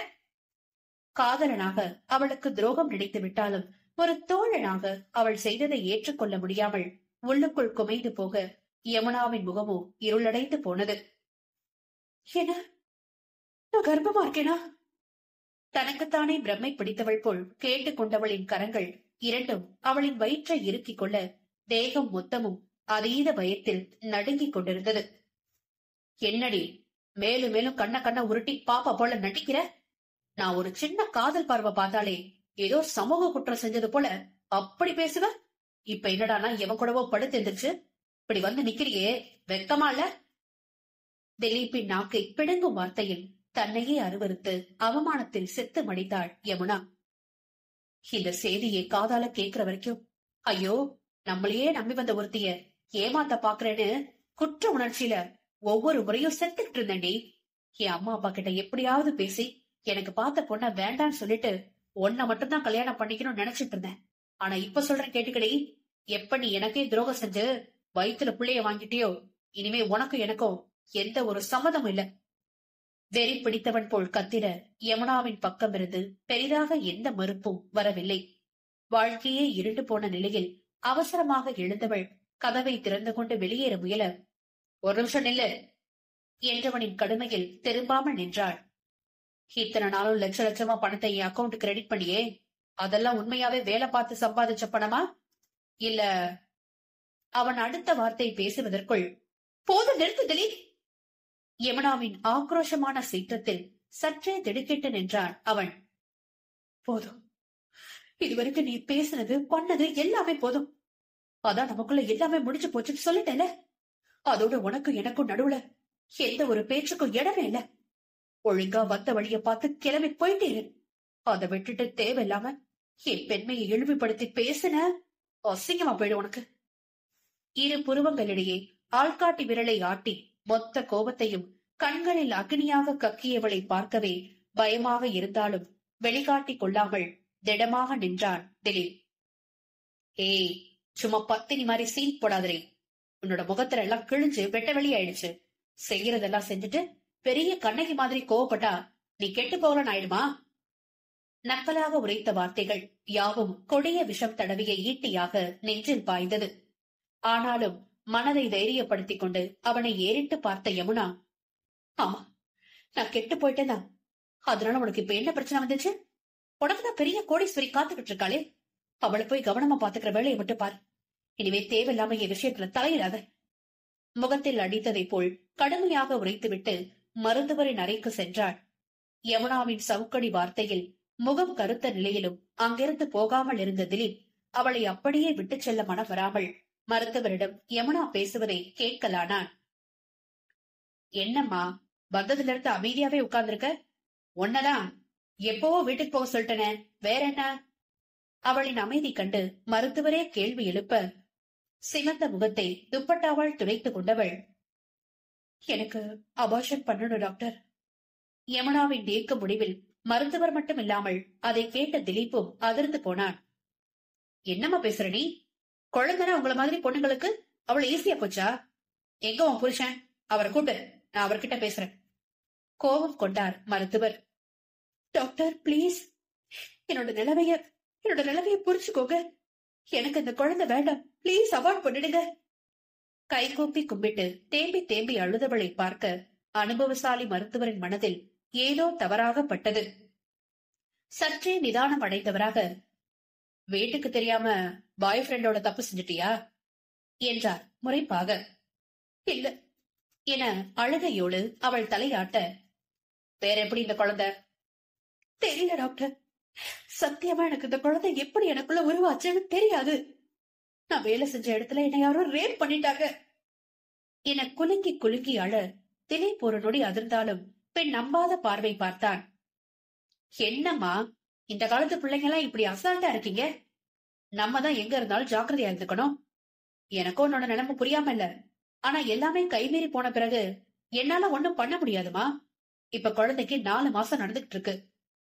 காதலனாக அவளுக்கு துரோகம் நினைத்து விட்டாலும் ஒரு தோழனாக அவள் செய்ததை ஏற்றுக்கொள்ள முடியாமல் உள்ளுக்குள் குமைந்து போக யமுனாவின் முகமோ இருளடைந்து போனது. என்ன, நான் கர்ப்பமா இருக்கேனா? தனக்குத்தானே பிரம்மை பிடித்தவள் போல் கேட்டுக்கொண்டவளின் கரங்கள் இரண்டும் அவளின் வயிற்றை இறுக்கிக் கொள்ள தேகம் மொத்தமும் அதீத பயத்தில் நடுங்கிக் கொண்டிருந்தது. என்னடி மேலும் மேலும் கண்ண கண்ண உருட்டி பாப்பா போல நடிக்கிற? நான் ஒரு சின்ன காதல் பார்வை பார்த்தாலே ஏதோ சமூக குற்றம் செஞ்சது போல அப்படி பேசுவ. இப்ப என்னடானா எவன் கூடவோ படுத்து எந்திரிச்சு இப்படி வந்து நிக்கிறியே, வெக்கமா இல்ல? திலீப்பின் நாக்கை பிடுங்கும் வார்த்தையில் தன்னையே அருவருத்து அவமானத்தில் செத்து மடித்தாள் யமுனா. இந்த செய்தியை காதால கேக்குற வரைக்கும் ஐயோ, நம்மளையே நம்பி வந்த ஒருத்திய ஏமாத்த பாக்குறேன்னு குற்ற உணர்ச்சியில ஒவ்வொரு முறையும் செத்துக்கிட்டு இருந்தேன்டி. என் அம்மா அப்பா கிட்ட எப்படியாவது பேசி எனக்கு பார்த்த பொண்ண வேண்டான்னு சொல்லிட்டு உன்னை மட்டும்தான் கல்யாணம் பண்ணிக்கணும்னு நினைச்சிட்டு இருந்தேன். ஆனா இப்ப சொல்றேன் கேட்டுக்கடி, எப்ப நீ எனக்கே துரோகம் செஞ்சு வயிற்றுல பிள்ளைய வாங்கிட்டியோ, இனிமே உனக்கும் எனக்கும் எந்த ஒரு சம்மதமும் இல்ல. வெறி பிடித்தவன் போல் கத்திர யமுனாவின் பக்கம் இருந்து பெரிதாக எந்த மறுப்பும் வரவில்லை. வாழ்க்கையே இருண்டு போன நிலையில் அவசரமாக எழுந்தவள் கதவை திறந்து கொண்டு வெளியேற முயல, ஒரு நிமிஷம் நில்லு என்றவனின் கடுமையில் திரும்பாமல் நின்றாள். இத்தனை நாளும் லட்ச லட்சமா பணத்தை என் அக்கௌண்ட் கிரெடிட் பண்ணியே, அதெல்லாம் உண்மையாவே வேலை பார்த்து சம்பாதிச்ச பணமா இல்ல? அவன் அடுத்த வார்த்தை பேசுவதற்குள் போதும் நிறுத்து திலீப். யமுனாவின் ஆக்ரோஷமான சீற்றத்தில் சற்றே திடுக்கிட்டு நின்றான் அவன். போதும், இதுவரைக்கும் நீ பேசினது பண்ணது எல்லாமே போதும். அதான் நமக்குள்ள எல்லாமே முடிஞ்சு போச்சுன்னு சொல்லிட்டேல. அதோட உனக்கும் எனக்கும் நடுவுல எந்த ஒரு பேச்சுக்கும் இடமே இல்ல. ஒழுங்கா வந்த வழிய பார்த்து கிளம்பி போயிட்டே இரு. அதை விட்டுட்டு தேவையில்லாம என் பெண்மையை இழிவுபடுத்தி பேசின அசிங்கமா போயிடு உனக்கு. இரு புருவங்களிடையே ஆள்காட்டி விரலை ஆட்டி மொத்த கோபத்தையும் கண்களில் அக்னியாக கக்கியவளை பார்க்கவே பயமாக இருந்தாலும் வெளிக்காட்டிக் கொள்ளாமல் திடமாக நின்றான் திலீப். ஏய், சும்மா பத்தினி மாதிரி சீன் போடாதே. உன்னோட முகத்துல எல்லாம் கிழிஞ்சு வெட்ட வெளி ஆயிடுச்சு. செய்யறதெல்லாம் செஞ்சுட்டு பெரிய கண்ணகி மாதிரி கோவப்பட்டா நீ கெட்டு போகலன்னு ஆயிடுமா? நக்கலாக உரைத்த வார்த்தைகள் யாவும் கொடிய விஷம் தடவிய ஈட்டியாக நெஞ்சில் பாய்ந்தது. ஆனாலும் மனதை தைரியப்படுத்திக் கொண்டு அவனை ஏறிட்டு பார்த்த யமுனா, ஆமா, நான் கெட்டு போயிட்டேனா? அதனால உனக்கு இப்ப என்ன பிரச்சனை வந்துச்சு? உனக்குதான் பெரிய கோடீஸ்வரி காத்துக்கிட்டு இருக்காளே, அவளை போய் கவனமா பாத்துக்கிற வேலையை மட்டும் பாரு. இனிமே தேவையில்லாம என் விஷயத்துல தலையிடாத. முகத்தில் அடித்ததை போல் கடுமையாக உரைத்துவிட்டு மருத்துவரின் அறைக்கு சென்றாள். யமுனாவின் சவுக்கடி வார்த்தையில் முகம் கருத்த நிலையிலும் அங்கிருந்து போகாமல் இருந்த திலீப் அவளை அப்படியே விட்டுச் செல்ல மனம் வராமல் மருத்துவரிடம் யமுனா பேசுவதை கேட்கலானான். என்னம்மா, வந்ததுல இருந்து அமைதியாவே உட்கார்ந்துருக்க? ஒன்னதான் எப்பவோ வீட்டுக்கு போக சொல்லிட்டனே, வேற என்ன? அவளின் அமைதி கண்டு மருத்துவரே கேள்வி எழுப்ப சிவந்த முகத்தை துப்பட்டாவால் துடைத்துக் கொண்டவள், எனக்கு அபார்ஷன் பண்ணணும் டாக்டர். யமுனாவின் ஏக்க முடிவில் மருத்துவர் மட்டும் இல்லாமல் அதை கேட்ட திலீப்பும் அதிர்ந்து போனான். என்னம்மா பேசுற நீ? குழந்தைனா உங்கள மாதிரி பொண்ணுங்களுக்கு அவ்வளவு ஈஸியா போச்சா? எங்க உன் புருஷன்? அவரை கூட்டு, நான் அவர்கிட்ட பேசுறேன். கோபம் கொண்டார் மருத்துவர். டாக்டர் பிளீஸ், என்னோட நிலைமைய புரிச்சுக்கோங்க. எனக்கு இந்த குழந்தை வேண்டாம், பிளீஸ் அவாய்ட் பண்ணிடுங்க. கைகூப்பி கும்பிட்டு தேம்பி தேம்பி அழுதவளை பார்க்க அனுபவசாலி மருத்துவரின் மனதில் ஏதோ தவறாகப்பட்டது. சற்றே நிதானம் அடைந்தவராக, வீட்டுக்கு தெரியாம பாய் ஃப்ரெண்டோட தப்பு செஞ்சிட்டியா என்றார் முறைப்பாக. இல்ல என அழுகையோடு அவள் தலையாட்ட, வேற எப்படி இந்த குழந்தை? தெரியல டாக்டர், சத்தியமா எனக்கு இந்த குழந்தை எப்படி எனக்குள்ள உருவாச்சுன்னு தெரியாது. நான் வேலை செஞ்ச இடத்துல என்ன யாரும் ரேப் பண்ணிட்டாங்க என குலுங்கி குலுங்கி அழ திலீப் ஒரு நொடி அதிர்ந்தாலும் பெண் நம்பாத பார்வை பார்த்தான். என்னம்மா, இந்த காலத்து பிள்ளைங்க எல்லாம் இப்படி அசால்ட்டா இருக்கீங்க? நம்ம தான் எங்க இருந்தாலும் ஜாக்கிரதையா இருந்துக்கணும். எனக்கும் உன்னோட நிலைமை புரியாம இல்ல, ஆனா எல்லாமே கைமீறி போன பிறகு என்னால ஒண்ணும் பண்ண முடியாதுமா. இப்ப குழந்தைக்கு 4 மாசம் நடந்துகிட்டு இருக்கு.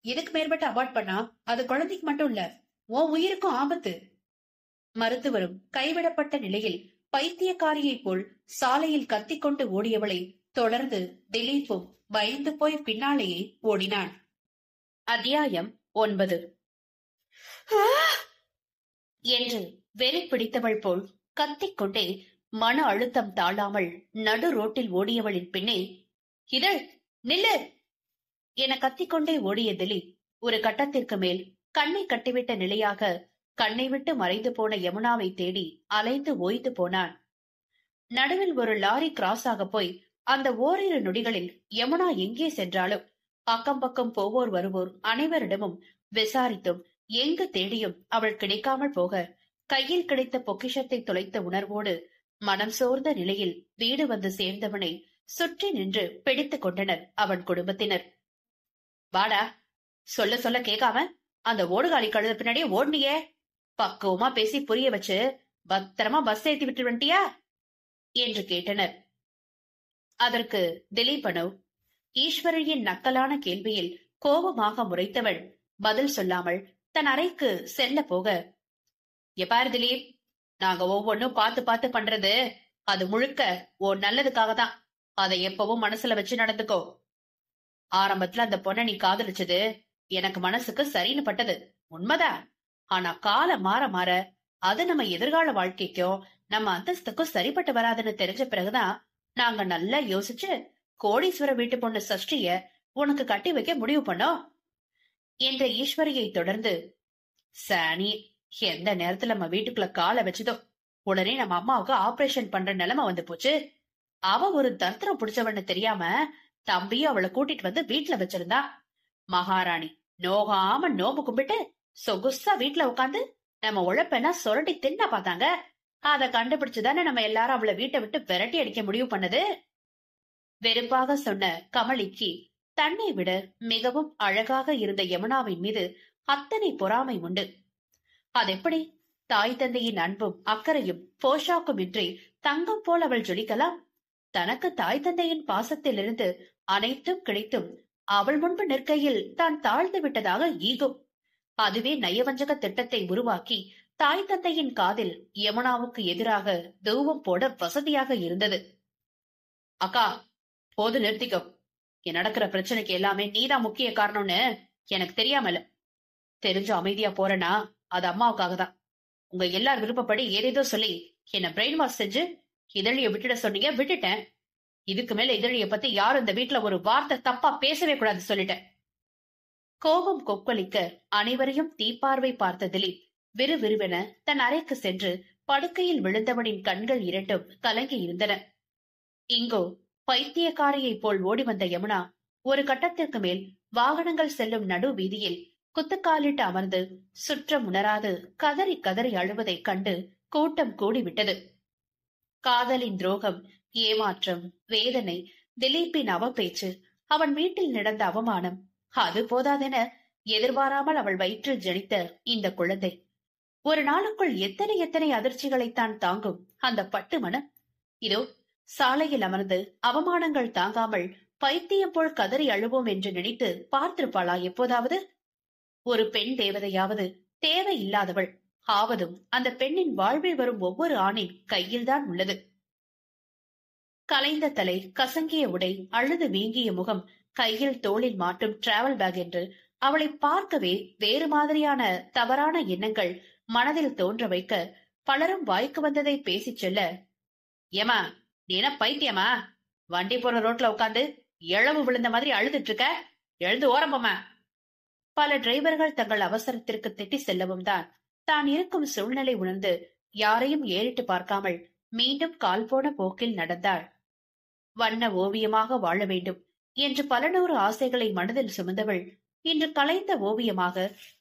இதுக்கு மேற்பட்டு அபார்ட் பண்ணா அது குழந்தைக்கு மட்டும் இல்ல, உன் உயிருக்கும் ஆபத்து. மருத்துவரும் கைவிடப்பட்ட நிலையில் பைத்தியக்காரியை போல் சாலையில் கத்திக்கொண்டு ஓடியவளை தொடர்ந்து திலீப்பும் பயந்து போய் பின்னாலேயே ஓடினான். அத்தியாயம் 9. என்று வெறி பிடித்தவள் போல் கத்திக்கொண்டே மன அழுத்தம் தாழாமல் நடு ரோட்டில் ஓடியவளின் பின்னே, இதழ் நில்லு என கத்திக்கொண்டே ஓடிய திலீப் ஒரு கட்டத்திற்கு மேல் கண்ணை கட்டிவிட்ட நிலையாக கண்ணை விட்டு மறைந்து போன யமுனாவை தேடி அலைந்து ஓய்ந்து போனான். நடுவில் ஒரு லாரி கிராஸ் ஆக போய் அந்த ஓரிரு நொடிகளில் யமுனா எங்கே சென்றாலும் அக்கம் பக்கம் போவோர் வருவோர் அனைவரிடமும் விசாரித்தும் எங்கு தேடியும் அவள் கிடைக்காமல் போக கையில் கிடைத்த பொக்கிஷத்தை தொலைத்த உணர்வோடு மனம் சோர்ந்த நிலையில் வீடு வந்து சேர்ந்தவனை சுற்றி நின்று பிடித்துக் கொண்டனர் அவன் குடும்பத்தினர். வாடா, சொல்ல சொல்ல கேட்காம அந்த ஓடுகாலி கழுத பின்னாடியே ஓடுனியே, பக்குவமா பேசி புரிய வச்சு பத்திரமா பஸ் ஏத்தி விட்டு வந்துட்டியா என்று கேட்டனர். அதற்கு திலீபனோ ஈஸ்வரியின் நக்கலான கேள்வியில் கோபமாக முறைத்தவள் பதில் சொல்லாமல் தன் அறைக்கு செல்ல போக, எப்பாரு திலீப், நாங்க ஒவ்வொன்னும் பார்த்து பார்த்து பண்றது அது முழுக்க ஓ நல்லதுக்காக தான். அதை எப்பவும் மனசுல வச்சு நடந்துக்கோ. ஆரம்பத்துல அந்த பொண்ணை நீ காதலிச்சது எனக்கு மனசுக்கு சரின்னு பட்டது உண்மைதான். ஆனா காலம் மாற மாற அது நம்ம எதிர்கால வாழ்க்கைக்கும் நம்ம அந்தஸ்துக்கும் சரிப்பட்டு வராதுன்னு தெரிஞ்ச பிறகுதான் நாங்க நல்லா யோசிச்சு கோடீஸ்வர வீட்டு பொண்ணு சஷ்டிய உனக்கு கட்டி வைக்க முடிவு பண்ணோம் என்ற ஈஸ்வரியை தொடர்ந்து, சாணி எந்த நேரத்துல நம்ம வீட்டுக்குள்ள காலை வச்சதோ உடனே நம்ம அம்மாவுக்கு ஆபரேஷன் பண்ற நிலைமை வந்து போச்சு. அவ ஒரு தர்த்தரம் புடிச்சவன்னு தெரியாம தம்பியும் அவளை கூட்டிட்டு வந்து வீட்டுல வச்சிருந்தா. மகாராணி நோகாம நோம்பு கும்பிட்டு சொகுசா வீட்டுல உட்காந்து நம்ம உழைப்பெல்லாம் சுரண்டி தின்ன பார்த்தாங்க. அத கண்டுபிடிச்சுதானே நம்ம எல்லாரும் அவளை வீட்டை விட்டு விரட்டி அடிக்க முடிவு பண்ணது. வெறுப்பாக சொன்ன கமலிக்கு தன்னை விட மிகவும் அழகாக இருந்த யமுனாவின் மீது அத்தனை பொறாமை உண்டு. அதெப்படி தாய் தந்தையின் அன்பும் அக்கறையும் போஷாக்கும் இன்றி தங்கம் போல் அவள் ஜொலிக்கலாம்? தனக்கு தாய் தந்தையின் பாசத்திலிருந்து அனைத்தும் கிடைத்தும் அவள் முன்பு நிற்கையில் தான் தாழ்ந்து விட்டதாக ஈகும். அதுவே நயவஞ்சக திட்டத்தை உருவாக்கி தாய் தந்தையின் காதில் யமுனாவுக்கு எதிராக தூவம் போட வசதியாக இருந்தது. அக்கா, போது நிறுத்திக்கோ. என் நடக்கிற பிரச்சனைக்கு எல்லாமே நீதான் முக்கிய காரணம்னு எனக்கு தெரியாமல. தெரிஞ்சு அமைதியா போறேனா அது அம்மாவுக்காக தான். உங்க எல்லார் விருப்பப்படி ஏதேதோ சொல்லி என்ன பிரெயின் வாஷ் செஞ்சு இதழிய விட்டுட சொன்னீங்க, விட்டுட்டேன். இதுக்கு மேல இதழிய பத்தி யாரும் இந்த வீட்டுல ஒரு வார்த்தை தப்பா பேசவே கூடாது சொல்லிட்டேன். கோபம் கொப்பளிக்க அனைவரையும் தீப்பார்வை பார்த்த திலீப் விறுவிறுவென தன் அறைக்கு சென்று படுக்கையில் விழுந்தவனின் கண்கள் இரண்டும் கலங்கி இருந்தன. இங்கோ பைத்தியக்காரியை போல் ஓடி வந்த யமுனா ஒரு கட்டத்திற்கு மேல் வாகனங்கள் செல்லும் நடு வீதியில் குத்துக்காலிட்டு அமர்ந்து சுற்றம் உணராது கதறி கதறி அழுவதைக் கண்டு கூட்டம் கூடிவிட்டது. காதலின் துரோகம், ஏமாற்றம், வேதனை, திலீப்பின் அவப்பேச்சு, அவன் வீட்டில் நடந்த அவமானம், அது போதாதென எதிர்பாராமல் அவள் வயிற்றில் ஜனித்த இந்த குழந்தை ஒரு நாளுக்குள் எத்தனை எத்தனை அதிர்ச்சிகளைத்தான் தாங்கும் அந்த பட்டு மனம். இதோ சாலையில் அமர்ந்து அவமானங்கள் தாங்காமல் பைத்தியம் போல் கதறி அழுவோம் என்று நினைத்து பார்த்திருப்பாளா எப்போதாவது? ஒரு பெண் தேவதையாவது தேவை இல்லாதவள் ஆவதும் அந்த பெண்ணின் வாழ்வில் வரும் ஒவ்வொரு ஆணின் கையில்தான் உள்ளது. கலைந்த தலை, கசங்கிய உடை, அழுது வீங்கிய முகம், கையில் தோளில் மாட்டும் டிராவல் பேக் என்று அவளை பார்க்கவே வேறு மாதிரியான தவறான எண்ணங்கள் மனதில் தோன்ற வைக்க பலரும் வாய்க்கு வந்ததை பேசிச் சொல்ல, ஏமா நீ என்ன பைத்தியமா? வண்டி போற ரோட்ல உட்காந்து எழவு விழுந்த மாதிரி அழுதுட்டு இருக்க, எழுந்து ஓரம்பமா. பல டிரைவர்கள் தங்கள் அவசரத்திற்கு திட்டி செல்லவும் தான் இருக்கும் சூழ்நிலை உணர்ந்து யாரையும் ஏறிட்டு பார்க்காமல் மீண்டும் கால் போன போக்கில் நடந்தாள். வண்ண ஓவியமாக வாழ வேண்டும் என்று பல நூறு ஆசைகளை மனதில் சுமந்தவள் இன்று கலைந்த ஓவியமாக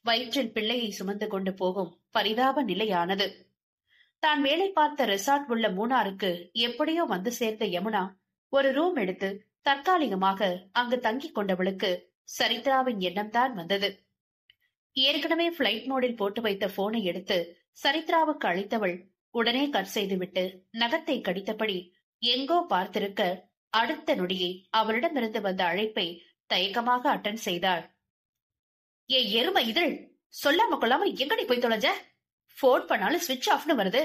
வயிற்றில் பிள்ளையை சுமந்து கொண்டு போகும் பரிதாப நிலையானது. தான் வேலை பார்த்த ரிசார்ட் உள்ள மூணாருக்கு எப்படியோ வந்து சேர்ந்த யமுனா ஒரு ரூம் எடுத்து தற்காலிகமாக அங்கு தங்கிக் கொண்டவளுக்கு சரித்ராவின் எண்ணம் தான் வந்தது. ஏற்கனவே பிளைட் மோடில் போட்டு வைத்த போனை எடுத்து சரித்ராவுக்கு அளித்தவள் உடனே கட் செய்துவிட்டு நகத்தை கடித்தபடி எங்கோ பார்த்திருக்க அடுத்த நொடியே அவளிடமிருந்து வந்த அழைப்பை தயக்கமாக அட்டன் செய்தாள். ஏ எருமை இதழ், சொல்லாம கொள்ளாம எங்கடி போய் தொலைஞ்ச? போன் பண்ணாலும் ஸ்விட்ச் ஆஃப்னு வருது,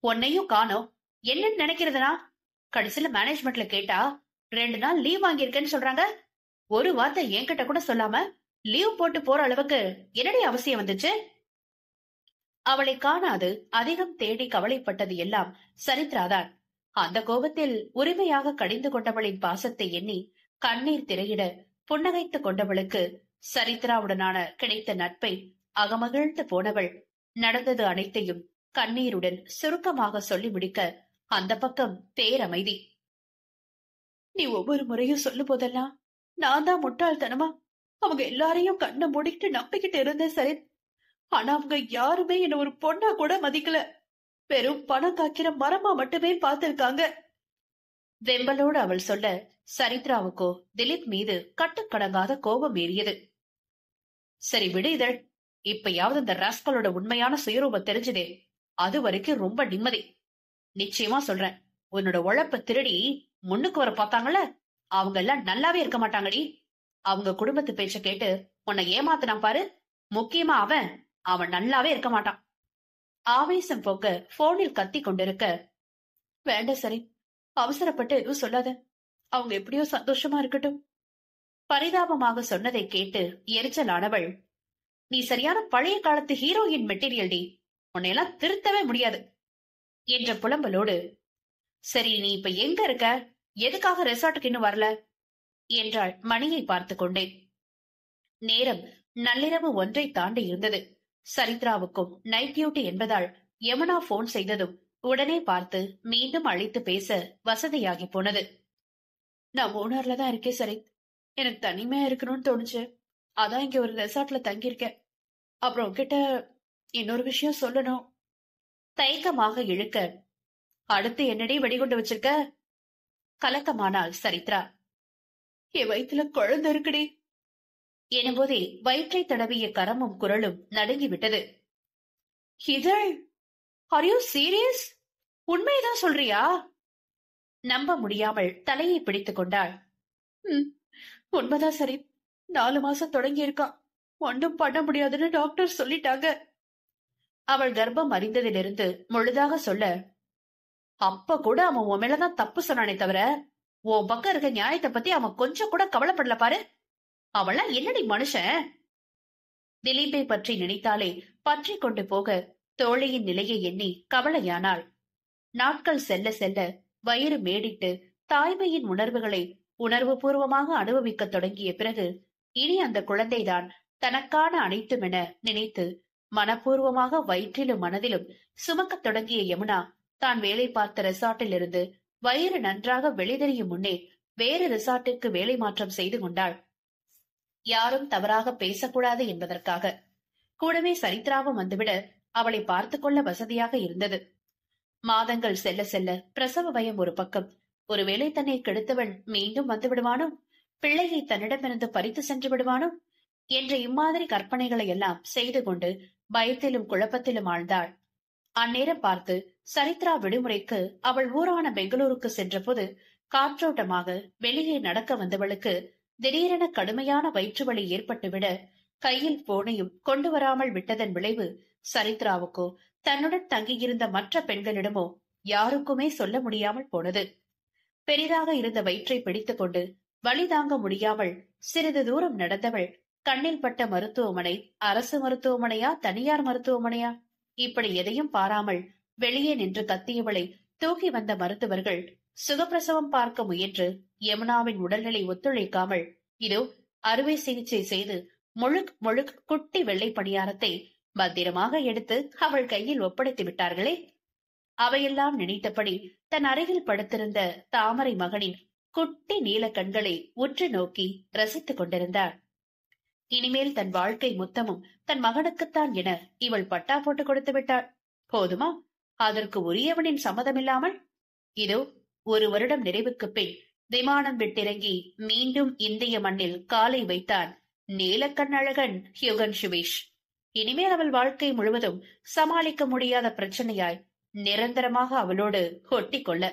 உன்னையும் காணோம். என்னன்னு நினைக்கிறதுனா? கடைசியில மேனேஜ்மெண்ட்ல கேட்டா 2 நாள் லீவ் வாங்கியிருக்கேன்னு சொல்றாங்க. ஒரு வார்த்தை என்கிட்ட கூட சொல்லாம லீவ் போட்டு போற அளவுக்கு என்னடி அவசியம் வந்துச்சு? அவளை காணாது அதிகம் தேடி கவலைப்பட்டது எல்லாம் சரித்ராதான். அந்த கோபத்தில் உரிமையாக கடிந்து கொண்டவளின் பாசத்தை எண்ணி கண்ணீர் திரையிட புன்னகைத்துக் கொண்டவளுக்கு சரித்ராவுடனான கிடைத்த நட்பை அகமகிழ்ந்து போனவள் நடந்தது அனைத்தையும் கண்ணீருடன் சுருக்கமாக சொல்லி முடிக்க அந்த பக்கம் பேரமைதி. நீ ஒவ்வொரு முறையும் சொல்லும் போதெல்லாம் நான் தான் முட்டாள்தனமா அவங்க எல்லாரையும் கண்ணை மூடிக்கிட்டு நம்பிக்கிட்டு இருந்தேன் சரித். ஆனா அவங்க யாருமே என்ன ஒரு பொண்ணா கூட மதிக்கல. வெறும் பணம் காக்கிற மரமா மட்டுமே பார்த்திருக்காங்க. வெம்பலோடு அவள் சொல்ல சரித்ராவுக்கோ திலீப் மீது கட்டுக்கடங்காத கோபம் ஏறியது. சரி விடு இதழ், இப்பயாவது இந்த ராஸ்கலோட உண்மையான சுயரூபம் தெரிஞ்சதே, அது வரைக்கும் ரொம்ப நிம்மதி. நிச்சயமா சொல்றேன், உன்னோட உழைப்ப திருடி முன்னுக்கு வர பார்த்தாங்கல்ல, அவங்க எல்லாம் நல்லாவே இருக்க மாட்டாங்கடி. அவங்க குடும்பத்து பேச்ச கேட்டு உன்னை ஏமாத்தினான் பாரு, முக்கியமா அவன் அவன் நல்லாவே இருக்க மாட்டான். ஆவேசம் போக்க போனில் கத்தி கொண்டிருக்க, வேண்டாம் சரி, அவசரப்பட்டு எதுவும் சொல்லாத, அவங்க எப்படியோ சந்தோஷமா இருக்கட்டும். பரிதாபமாக சொன்னதை கேட்டு எரிச்சலானவள், நீ சரியான பழைய காலத்து ஹீரோயின் மெட்டீரியல் டி, உன்னையெல்லாம் திருத்தவே முடியாது என்ற புலம்பலோடு, சரி நீ இப்ப எங்க இருக்க, எதுக்காக ரெசார்ட்டுக்கு இன்னும் வரல என்றாள் மணியை பார்த்து கொண்டே. நேரம் நள்ளிரவு 1 தாண்டி இருந்தது. சரித்ராவுக்கும் நைட் டியூட்டி என்பதால் யமுனா போன் செய்ததும் உடனே பார்த்து மீண்டும் அழைத்து பேச வசதியாகி போனது. நான் மூணார்ல தான் இருக்கேன் சரித், எனக்கு தனிமையா இருக்கணும்னு தோணுச்சு, அதான் இங்க ஒரு ரெசார்ட்ல தங்கியிருக்கேன். அப்புறம் கிட்ட இன்னொரு விஷயம் சொல்லணும். தயக்கமாக இழுக்க, அடுத்து என்னடி வெடிகுண்டு வச்சிருக்க? கலக்கமானால் சரித்ரா. என் வயிற்றுல குழந்தை இருக்குடி எனும்போதே வயிற்றை தடவிய கரமும் குரலும் நடுங்கிவிட்டது. இதழ், ஆர் யூ சீரியஸ்? உண்மைதான் சொல்றியா? நம்ப முடியாமல் தலையை பிடித்துக் கொண்டாள். உண்மைதான் சரி, 4 மாசம் தொடங்கி இருக்கான், ஒன்றும் பண்ண முடியாதுன்னு டாக்டர் சொல்லிட்டாங்க. அவள் கர்ப்பம் அறிந்ததிலிருந்து முழுதாக சொல்ல, அப்ப கூட அவன் உன் மேலதான் தப்பு சொன்னானே தவிர உன் பக்கம் இருக்க நியாயத்தை பத்தி அவன் கொஞ்சம் கூட கவலைப்படல பாரு. அவள்லாம் என்னடி மனுஷன்? திலீப்பை பற்றி நினைத்தாலே பற்றி கொண்டு போக தோழியின் நிலையை எண்ணி கவலையானாள். நாட்கள் செல்ல செல்ல வயிறு மேடிட்டு தாய்மையின் உணர்வுகளை உணர்வு பூர்வமாக அனுபவிக்க தொடங்கிய பிறகு இனி அந்த குழந்தைதான் தனக்கான அனைத்தும் என நினைத்து மனப்பூர்வமாக வயிற்றிலும் மனதிலும் சுமக்கத் தொடங்கிய யமுனா தான் வேலை பார்த்த ரெசார்ட்டில் இருந்து வயிறு நன்றாக வெளிதெரியும் முன்னே வேறு ரெசார்ட்டிற்கு வேலை மாற்றம் செய்து கொண்டாள். யாரும் தவறாக பேசக்கூடாது என்பதற்காக. கூடவே சரித்ராவும் வந்துவிட அவளை பார்த்து கொள்ள வசதியாக இருந்தது. மாதங்கள் செல்ல செல்ல பிரசவ பயம் ஒரு பக்கம், ஒருவேளை தன்னை கெடுத்தவன் மீண்டும் வந்து விடுவானோ, பிள்ளையை தன்னிடமிருந்து பறித்து சென்று விடுவானோ என்ற இம்மாதிரி கற்பனைகளை எல்லாம் செய்து கொண்டு பயத்திலும் குழப்பத்திலும் ஆழ்ந்தாள். அந்நேரம் பார்த்து சரித்ரா விடுமுறைக்கு அவள் ஊரான பெங்களூருக்கு சென்ற போது காற்றோட்டமாக வெளியே நடக்க வந்தவளுக்கு திடீரென கடுமையான வயிற்று வலி ஏற்பட்டுவிட கையில் போனையும் கொண்டு வராமல் விட்டதன் விளைவு சரித்ராவுக்கோ தன்னுடன் தங்கியிருந்த மற்ற பெண்களிடமோ யாருக்குமே சொல்ல முடியாமல் போனது. பெரிதாக இருந்த வயிற்றை பிடித்துக் கொண்டு வலி தாங்க முடியாமல் சிறிது தூரம் நடந்தவள் கண்ணில் பட்ட மருத்துவமனை அரசு மருத்துவமனையா தனியார் மருத்துவமனையா இப்படி எதையும் பாராமல் வெளியே நின்று கத்தியவளை தூக்கி வந்த மருத்துவர்கள் சுகப்பிரசவம் பார்க்க முயன்று யமுனாவின் உடல்நிலை ஒத்துழைக்காமல் இதோ அறுவை சிகிச்சை செய்து முழுக் குட்டி வெள்ளை பணியாரத்தை பத்திரமாக எடுத்து அவள் கையில் ஒப்படைத்து விட்டார்களே. அவையெல்லாம் நினைத்தபடி தன் அருகில் படுத்திருந்த தாமரை மகனின் குட்டி நீல கண்களை உற்று நோக்கி ரசித்துக் கொண்டிருந்தாள். இனிமேல் தன் வாழ்க்கை மொத்தமும் தன் மகனுக்குத்தான் என இவள் பட்டா போட்டு கொடுத்து விட்டாள். போதுமா? அதற்கு உரியவனின் சம்மதமில்லாமல் இதோ 1 வருடம் நிறைவுக்கு பின் விமானம் விட்டிறங்கி மீண்டும் இந்திய மண்ணில் காலை வைத்தான் நீலக்கண் அழகன் யுகன் சுவேஷ். இனிமேல் அவள் வாழ்க்கை முழுவதும் சமாளிக்க முடியாத பிரச்சனையாய் நிரந்தரமாக அவளோடு ஒட்டி கொள்ள.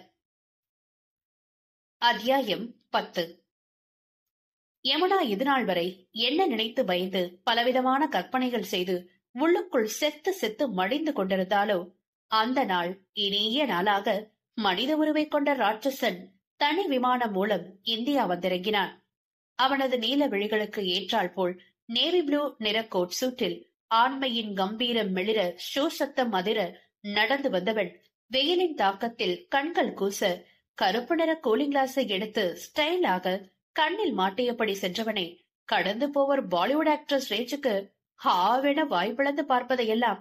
அத்தியாயம் 10. யமுனா இதுநாள் வரை என்ன நினைத்து பயந்து பலவிதமான கற்பனைகள் செய்து உள்ளுக்குள் செத்து செத்து மடிந்து கொண்டிருந்தாலோ அந்த நாள் இனிய நாளாக மனித உருவை கொண்ட ராட்சசன் தனி விமானம் மூலம் இந்தியா வந்திறங்கினான். அவனது நீல விழிகளுக்கு ஏற்றால் போல் நேவி ப்ளூ நிற கோட் சூட்டில் ஆண்மையின் கம்பீரம் மெளிர ஷூ சத்தம் அதிர நடந்து வந்தவன் வெயிலின் தாக்கத்தில் கண்கள் கூச கருப்பு நிற கூலிங் கிளாஸை எடுத்து ஸ்டைலாக கண்ணில் மாட்டியபடி சென்றவனை கடந்து போவர் பாலிவுட் ஆக்ட்ரஸ் ரேஜுக்கு ஹாவென வாய் பிளந்து பார்ப்பதையெல்லாம்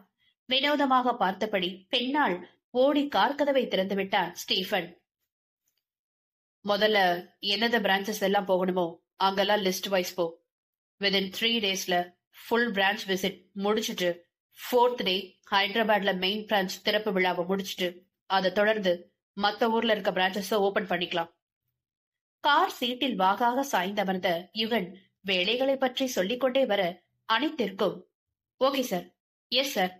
வினோதமாக பார்த்தபடி பெண்ணால் ஓடி கார் கதவை திறந்து விட்டான் ஸ்டீஃபன். முதல்ல என்னது பிரான்ச்சஸ் எல்லாம் போகணுமோ அங்கெல்லாம் லிஸ்ட் வைஸ் போ. வித்தின் 3 daysல ஃபுல் பிரான்ச் விசிட் முடிச்சிட்டு 4th day ஹைதராபாத்ல மெயின் பிரான்ச் திறப்பு விழாவை முடிச்சிட்டு அதை தொடர்ந்து மத்த ஊர்ல இருக்க பிரான்ச்சஸ் ஓபன் பண்ணிக்கலாம். கார் சீட்டில் வாகாக சாய்ந்தமர்ந்த யுகன் வேலைகளை பற்றி சொல்லிக்கொண்டே வர அனைத்திற்கும் ஓகே சார், எஸ் சார்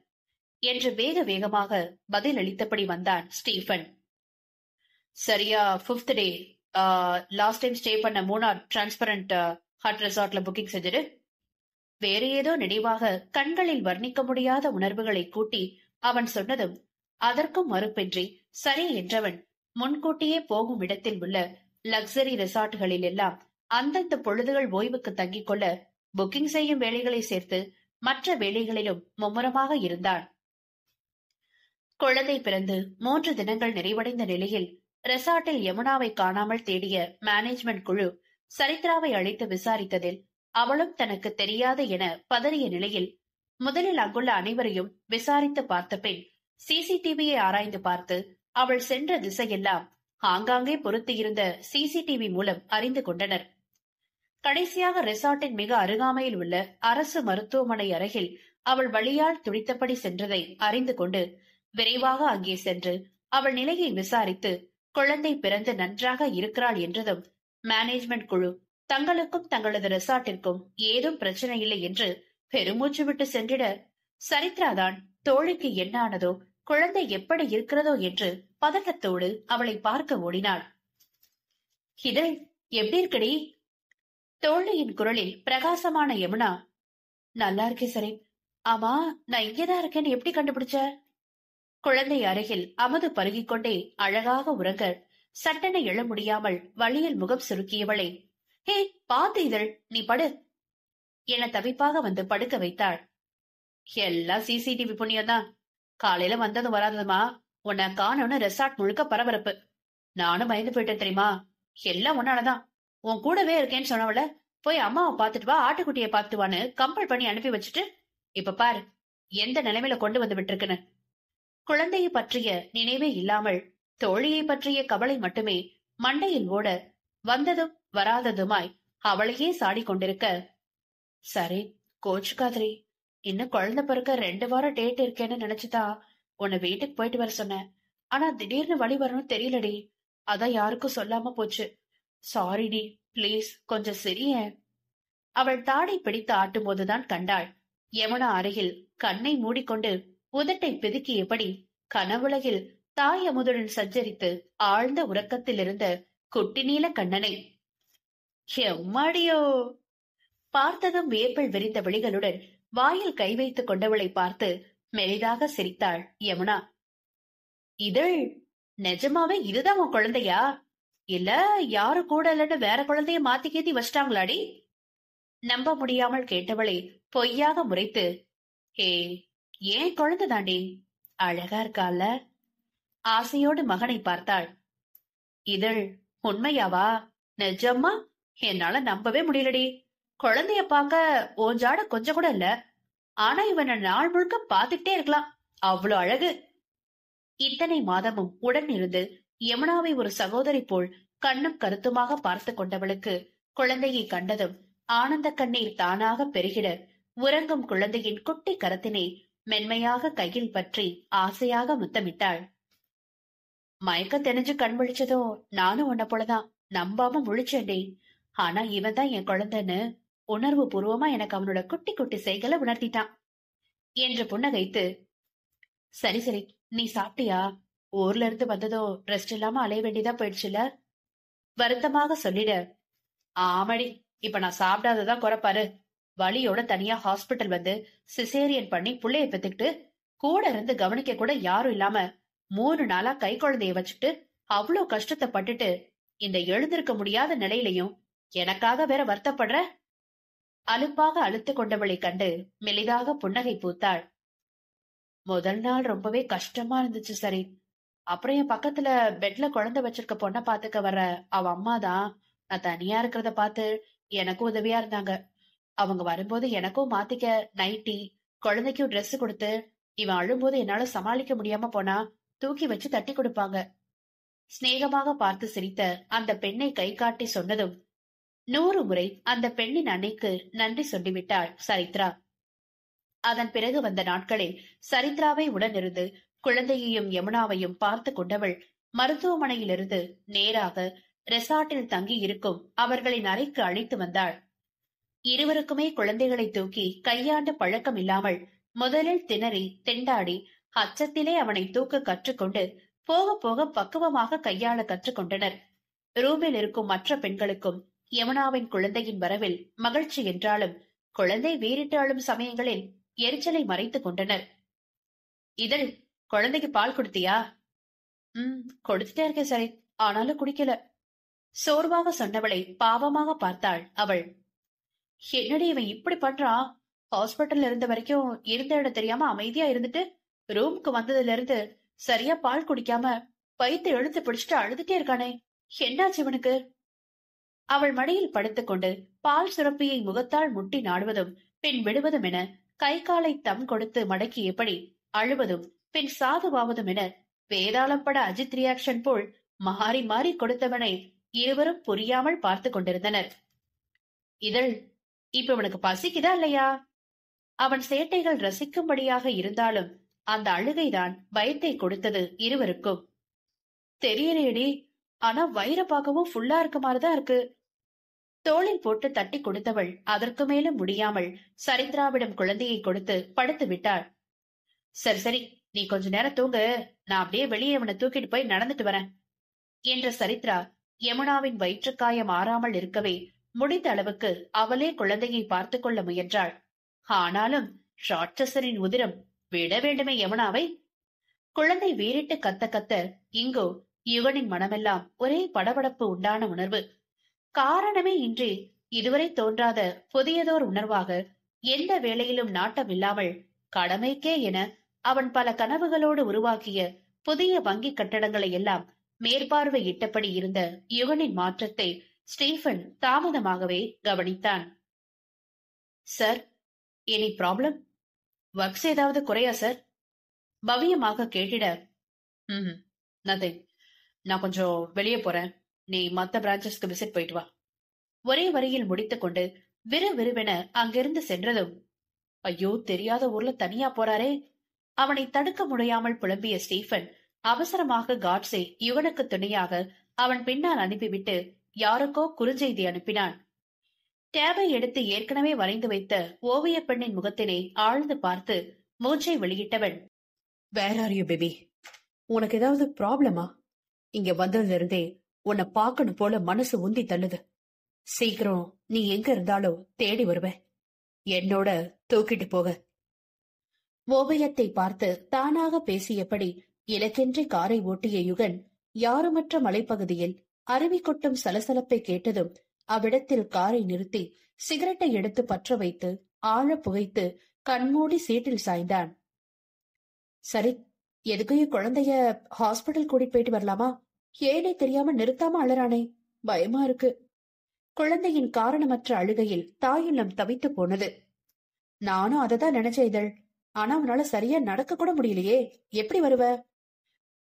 என்று வேக வேகமாக பதில் அளித்தபடி வந்தான் ஸ்டீஃபன். சரியா 5th day last time stay பண்ண மூணார் டிரான்ஸ்பரண்ட் ஹட் ரெசார்ட்ல புக்கிங் செஞ்சிரு. வேற ஏதோ நினைவாக கண்களில் வர்ணிக்க முடியாத உணர்வுகளை கூட்டி அவன் சொன்னதும் அதற்கும் மறுப்பின்றி சரி என்றவன் முன்கூட்டியே போகும் இடத்தில் உள்ள லக்ஸரி ரெசார்ட்களில் எல்லாம் அந்தந்த பொழுதுகள் ஓய்வுக்கு தங்கிக் கொள்ள புக்கிங் செய்யும் வேலைகளை சேர்த்து மற்ற வேலைகளிலும் மும்முரமாக இருந்தான். குழந்தை பிறந்து 3 தினங்கள் நிறைவடைந்த நிலையில் ரெசார்ட்டில் யமுனாவை காணாமல் தேடிய மேனேஜ்மெண்ட் குழு சரித்ராவை அழைத்து விசாரித்ததில் அவளும் தனக்கு தெரியாது என பதறிய நிலையில் முதலில் அங்குள்ள அனைவரையும் விசாரித்து பார்த்த பின் சிசிடிவியை ஆராய்ந்து பார்த்து அவள் சென்ற திசையெல்லாம் ஆங்காங்கே பொருத்தியிருந்த சிசிடிவி மூலம் அறிந்து கொண்டனர். கடைசியாக ரெசார்ட்டின் மிக அருகாமையில் உள்ள அரசு மருத்துவமனை அருகில் அவள் வழியால் துடித்தபடி சென்றதை அறிந்து கொண்டு விரைவாக அங்கே சென்று அவள் நிலையை விசாரித்து குழந்தை பிறந்து நன்றாக இருக்கிறாள் என்றதும் மேனேஜ்மெண்ட் குழு தங்களுக்கும் தங்களது ரெசார்ட்டிற்கும் ஏதும் பிரச்சனை இல்லை என்று பெருமூச்சு விட்டு சென்றிட சரித்ராதான் தோழிக்கு என்ன ஆனதோ, குழந்தை எப்படி இருக்கிறதோ என்று பதட்டத்தோடு அவளை பார்க்க ஓடினாள். இது எப்படி இருக்கடி? தோழியின் குரலில் பிரகாசமான யமுனா, நல்லா இருக்கே சரி. ஆமா, நான் இங்கேதான் இருக்கேன்னு எப்படி கண்டுபிடிச்ச? குழந்தை அருகில் அமுது பருகிக் கொண்டே அழகாக உறங்க சட்டென எழ முடியாமல் வழியில் முகம் சுருக்கியவளை, ஹே பாத்து இதழ், நீ படு என தவிப்பாக வந்து படுக்க வைத்தாள். எல்லாம் சிசிடிவி புண்ணியம்தான். காலையில வந்ததும் வராததுமா உன்னை காணோன்னு ரெசார்ட் முழுக்க பரபரப்பு. நானும் பயந்து போயிட்டேன் தெரியுமா. எல்லாம் உன்னாலதான். உன் கூடவே இருக்கேன்னு சொன்னவள போய் அம்மாவை பாத்துட்டு வா, ஆட்டுக்குட்டியை பாத்துட்டு வான்னு கம்பல் பண்ணி அனுப்பி வச்சுட்டு இப்ப பாரு எந்த நிலைமையில கொண்டு வந்து விட்டுருக்குன்னு. குழந்தையை பற்றிய நினைவே இல்லாமல் தோழியை பற்றிய கவலை மட்டுமே மண்டையில் ஓட வந்ததும் வராததுமாய் அவளையே சாடி கொண்டிருக்க, சரி கோச்சுக்காதிரி, இன்னும் குழந்தை பிறக்க 2 வாரம் டேட் இருக்கேன்னு நினைச்சுதான் உன்னை வீட்டுக்கு போயிட்டு வர சொன்னேன். ஆனா திடீர்னு வழி வரணும் தெரியலடி, அதான் யாருக்கும் சொல்லாம போச்சு. சாரிடி, பிளீஸ் கொஞ்சம் சிரிய. அவள் தாடை பிடித்து ஆட்டும் போதுதான் கண்டாள் யமுனா அருகில் கண்ணை மூடிக்கொண்டு உதட்டை பிதுக்கியபடி கனவுலகில் தாய் அமுதுடன் சஞ்சரித்து ஆழ்ந்த உறக்கத்தில் இருந்த குட்டி நீல கண்ணனை. எம்மாடியோ! பார்த்ததும் வேர்பில் விரிந்த விழிகளுடன் வாயில் கை வைத்துக் கொண்டவளை பார்த்து மெலிதாக சிரித்தாள் யமுனா. இதழ், நிஜமாவே இதுதான் உன் குழந்தையா? இல்ல யாரு கூட இல்லன்னு வேற குழந்தைய மாத்தி கேத்தி வச்சிட்டாங்களாடி? நம்ப முடியாமல் கேட்டவளை பொய்யாக முறைத்து, ஏ ஏன் குழந்தை தாண்டி, அழகா இருக்கால? ஆசையோடு மகனை பார்த்தாள். இதழ், உண்மையாவா? நிஜமா? என்னால நம்பவே முடியலடி. குழந்தைய பார்க்க ஓஞ்சாட கொஞ்சம் கூட இல்ல, ஆனா இவனை நாள் முழுக்க பாத்துக்கிட்டே இருக்கலாம், அவ்வளவு அழகு. இத்தனை மாதமும் உடன் இருந்து யமுனாவை ஒரு சகோதரி போல் கண்ணும் கருத்துமாக பார்த்து கொண்டவளுக்கு குழந்தையை கண்டதும் ஆனந்த கண்ணீர் தானாக பெருகிட உறங்கும் குழந்தையின் குட்டி கரத்தினை மென்மையாக கையில் பற்றி ஆசையாக முத்தமிட்டாள். மயக்க தெரிஞ்சு கண் விழிச்சதோ நானும் உன்ன போலதான் நம்பாம முழிச்சேன்டே. ஆனா இவன் தான் என் குழந்தைன்னு உணர்வு பூர்வமா எனக்கு அவனோட குட்டி குட்டி செய்களை உணர்த்திட்டான் என்று புன்னகைத்து, சரி சரி நீ சாப்பிட்டியா? ஊர்ல இருந்து வந்ததோ ரெஸ்ட் இல்லாம அலைய வேண்டியதா போயிடுச்சுல? வருத்தமாக சொல்லிட, ஆமடி இப்ப நான் சாப்பிடாததான் குறைப்பாரு. வலியோட தனியா ஹாஸ்பிட்டல் வந்து சிசேரியன் பண்ணி புள்ளைய பெத்துக்கிட்டு கூட இருந்து கவனிக்க கூட யாரும் இல்லாம 3 நாளா கை குழந்தைய வச்சுட்டு அவ்வளவு கஷ்டத்தை பட்டுட்டு இந்த எழுந்திருக்க முடியாத நிலையிலையும் எனக்காக வேற வருத்தப்படுற? அலுப்பாக அழுத்து கொண்டவளை கண்டு மெலிதாக புன்னகை பூத்தாள். முதல் நாள் ரொம்பவே கஷ்டமா இருந்துச்சு சரி. அப்புறம் என் பக்கத்துல பெட்ல குழந்தை வச்சிருக்க பொண்ணை பாத்துக்க வர்ற அவ அம்மாதான் நான் தனியா இருக்கிறத பார்த்து எனக்கும் உதவியா இருந்தாங்க. அவங்க வரும்போது எனக்கும் மாத்திக்க நைட்டி, குழந்தைக்கும் ட்ரெஸ் கொடுத்து, இவன் அழும்போது என்னால சமாளிக்க முடியாம போனா தூக்கி வச்சு தட்டி கொடுப்பாங்க. சிநேகமாக பார்த்து சிரித்த அந்த பெண்ணை கை காட்டி சொன்னதும் 100 முறை அந்த பெண்ணின் அன்னைக்கு நன்றி சொல்லிவிட்டாள் சரித்ரா. அதன் பிறகு வந்த நாட்களில் சரித்ராவை உடனிருந்து குழந்தையையும் யமுனாவையும் பார்த்து கொண்டவள் மருத்துவமனையிலிருந்து நேராக ரெசார்ட்டில் தங்கி இருக்கும் அவர்களின் அறைக்கு அழைத்து வந்தாள். இருவருக்குமே குழந்தைகளை தூக்கி கையாண்டு பழக்கம் இல்லாமல் முதலில் திணறி திண்டாடி அச்சத்திலே அவனை தூக்க கற்றுக்கொண்டு போக போக பக்குவமாக கையாள கற்றுக்கொண்டனர். ரூமில் இருக்கும் மற்ற பெண்களுக்கும் யமுனாவின் குழந்தையின் வரவில் மகிழ்ச்சி என்றாலும் குழந்தை வீறிட்டு அழும் சமயங்களில் எரிச்சலை மறைத்துக் கொண்டனர். இதழ், குழந்தைக்கு பால் கொடுத்தியா? கொடுத்துட்டே இருக்கேன் சரி, ஆனாலும் குடிக்கல. சோர்வாக சொன்னவளை பாவமாக பார்த்தாள் அவள். என்னடி இவன் இப்படி பண்றான்? ஹாஸ்பிட்டல்ல இருந்த வரைக்கும் இருந்த இடம் தெரியாம அமைதியா இருந்துட்டு ரூமுக்கு வந்ததுல இருந்து சரியா பால் குடிக்காம வயிற்று இழுத்து பிடிச்சிட்டு அழுதுட்டே இருக்கானே, என்னாச்சு இவனுக்கு? அவள் மடியில் படுத்துக்கொண்டு பால் சுரப்பியை முகத்தால் முட்டி நாடுவதும் பின் விடுவதும் என கை காலை தம் கொடுத்து மடக்கியபடி அழுவதும் பின் சாதுவாவதும் என வேதாளம் பட அஜித் ரியாக்ஷன் போல் மாறி மாறி கொடுத்தவனை இருவரும் புரியாமல் பார்த்து கொண்டிருந்தனர். இதழ், இப்ப உனக்கு பசிக்குதா இல்லையா? அவன் சேட்டைகள் ரசிக்கும்படியாக இருந்தாலும் அந்த அழுகைதான் பயத்தை கொடுத்தது இருவருக்கும். தெரியலையடி, ஆனா வயிற பார்க்கவும் ஃபுல்லா இருக்க மாதிரிதான் இருக்கு. தோளில் போட்டு தட்டி கொடுத்தவள் அதற்கு மேலும் முடியாமல் சரித்ராவிடம் குழந்தையை கொடுத்து படுத்து விட்டாள். சரி சரி, நீ கொஞ்ச நேரம் தூங்கு, நான் அப்படியே வெளியே அவனை தூக்கிட்டு போய் நடந்துட்டு வரேன் என்ற சரித்ரா யமுனாவின் வயிற்றுக்காயம் ஆறாமல் இருக்கவே முடிந்த அளவுக்கு அவளே குழந்தையை பார்த்து கொள்ள முயன்றாள். ஆனாலும் ராட்சசரின் உதிரம் விட வேண்டுமே யமுனாவை. குழந்தை வீறிட்டு கத்த கத்த இங்கோ யுகனின் மனமெல்லாம் ஒரே படபடப்பு உண்டான உணர்வு. காரணமே இன்றி இதுவரை தோன்றாத புதியதோர் உணர்வாக எந்த வேளையிலும் நாட்டமில்லாமல் கடமைக்கே என அவன் பல கனவுகளோடு உருவாக்கிய புதிய வங்கி கட்டடங்களை எல்லாம் மேற்பார்வையிட்டபடி இருந்த யுகனின் மாற்றத்தை ஸ்டீஃபன் தாமதமாகவே கவனித்தான். Sir, any problem? ஒர்க்ஸ் ஏதாவது குறையா சார்? பவியமாக கேட்டிட, நதிங், நான் கொஞ்சம் வெளியே போறேன், நீ மத்த பிரான்சஸ்க்கு விசிட் போயிட்டு வா. ஒரே வரியில் முடித்துக் கொண்டு விறுவிறுவென அங்கிருந்து சென்றதும், ஐயோ தெரியாத ஊர்ல தனியா போறாரே, அவனை தடுக்க முடியாமல் புலம்பிய ஸ்டீஃபன் அவசரமாக காட்ஸை யுகனுக்கு துணையாக அவன் பின்னால் அனுப்பிவிட்டு யாருக்கோ குறுஞ்செய்தி அனுப்பினான். டேபை எடுத்து ஏற்கனவே வரைந்து வைத்த ஓவிய பெண்ணின் முகத்தினை ஆழ்ந்து பார்த்து மூச்சை வெளியிட்டவன், வேர் ஆர் யூ பேபி? உனக்கு ஏதாவது ப்ராப்ளமா? இங்க வந்ததுல இருந்தே உன்னை பார்க்கணும் போல மனசு உந்தி தள்ளுது. சீக்கிரம் நீ எங்க இருந்தாலும் தேடி வருவேன், என்னோட தூக்கிட்டு போக. ஓவியத்தை பார்த்து தானாக பேசியபடி இலக்கென்றி காரை ஓட்டிய யுகன் யாருமற்ற மலைப்பகுதியில் அருவி கொட்டும் சலசலப்பை கேட்டதும் அவ்விடத்தில் காரை நிறுத்தி சிகரெட்டை எடுத்து பற்ற வைத்து ஆழ புகைத்து கண்மூடி சீட்டில் சாய்ந்தான். சரி, எதுக்கும் குழந்தைய ஹாஸ்பிட்டல் கூட்டிட்டு போயிட்டு வரலாமா? ஏனே தெரியாம நிறுத்தாம அழறானே, பயமா இருக்கு. குழந்தையின் காரணமற்ற அழுகையில் தாயுள்ளம் தவித்து போனது. நானும் அததான் நினைச்ச இதழ், ஆனா அவனால சரியா நடக்க கூட முடியலையே, எப்படி வருவ?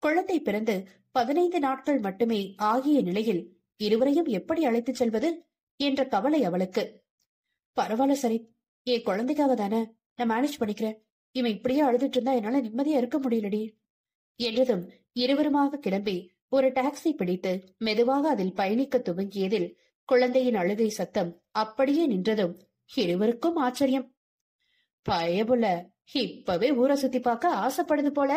குழந்தை பிறந்து 15 நாட்கள் மட்டுமே ஆகிய நிலையில் இருவரையும் எப்படி அழைத்துச் செல்வது என்ற கவலை அவளுக்கு. பரவாயில்ல சரி, என் குழந்தைக்காக தானே, நான் மேனேஜ் பண்ணிக்கிறேன். இவன் இப்படியே அழுதுட்டு இருந்தா என்னால நிம்மதியா இருக்க முடியலடி என்றதும் இருவருமாக கிளம்பி ஒரு டாக்ஸி பிடித்து மெதுவாக அதில் பயணிக்க துவங்கியதில் குழந்தையின் அழுகை சத்தம் அப்படியே நின்றதும் இருவருக்கும் ஆச்சரியம். பயபுல இப்பவே ஊரை சுத்தி பார்க்க ஆசைப்படுது போல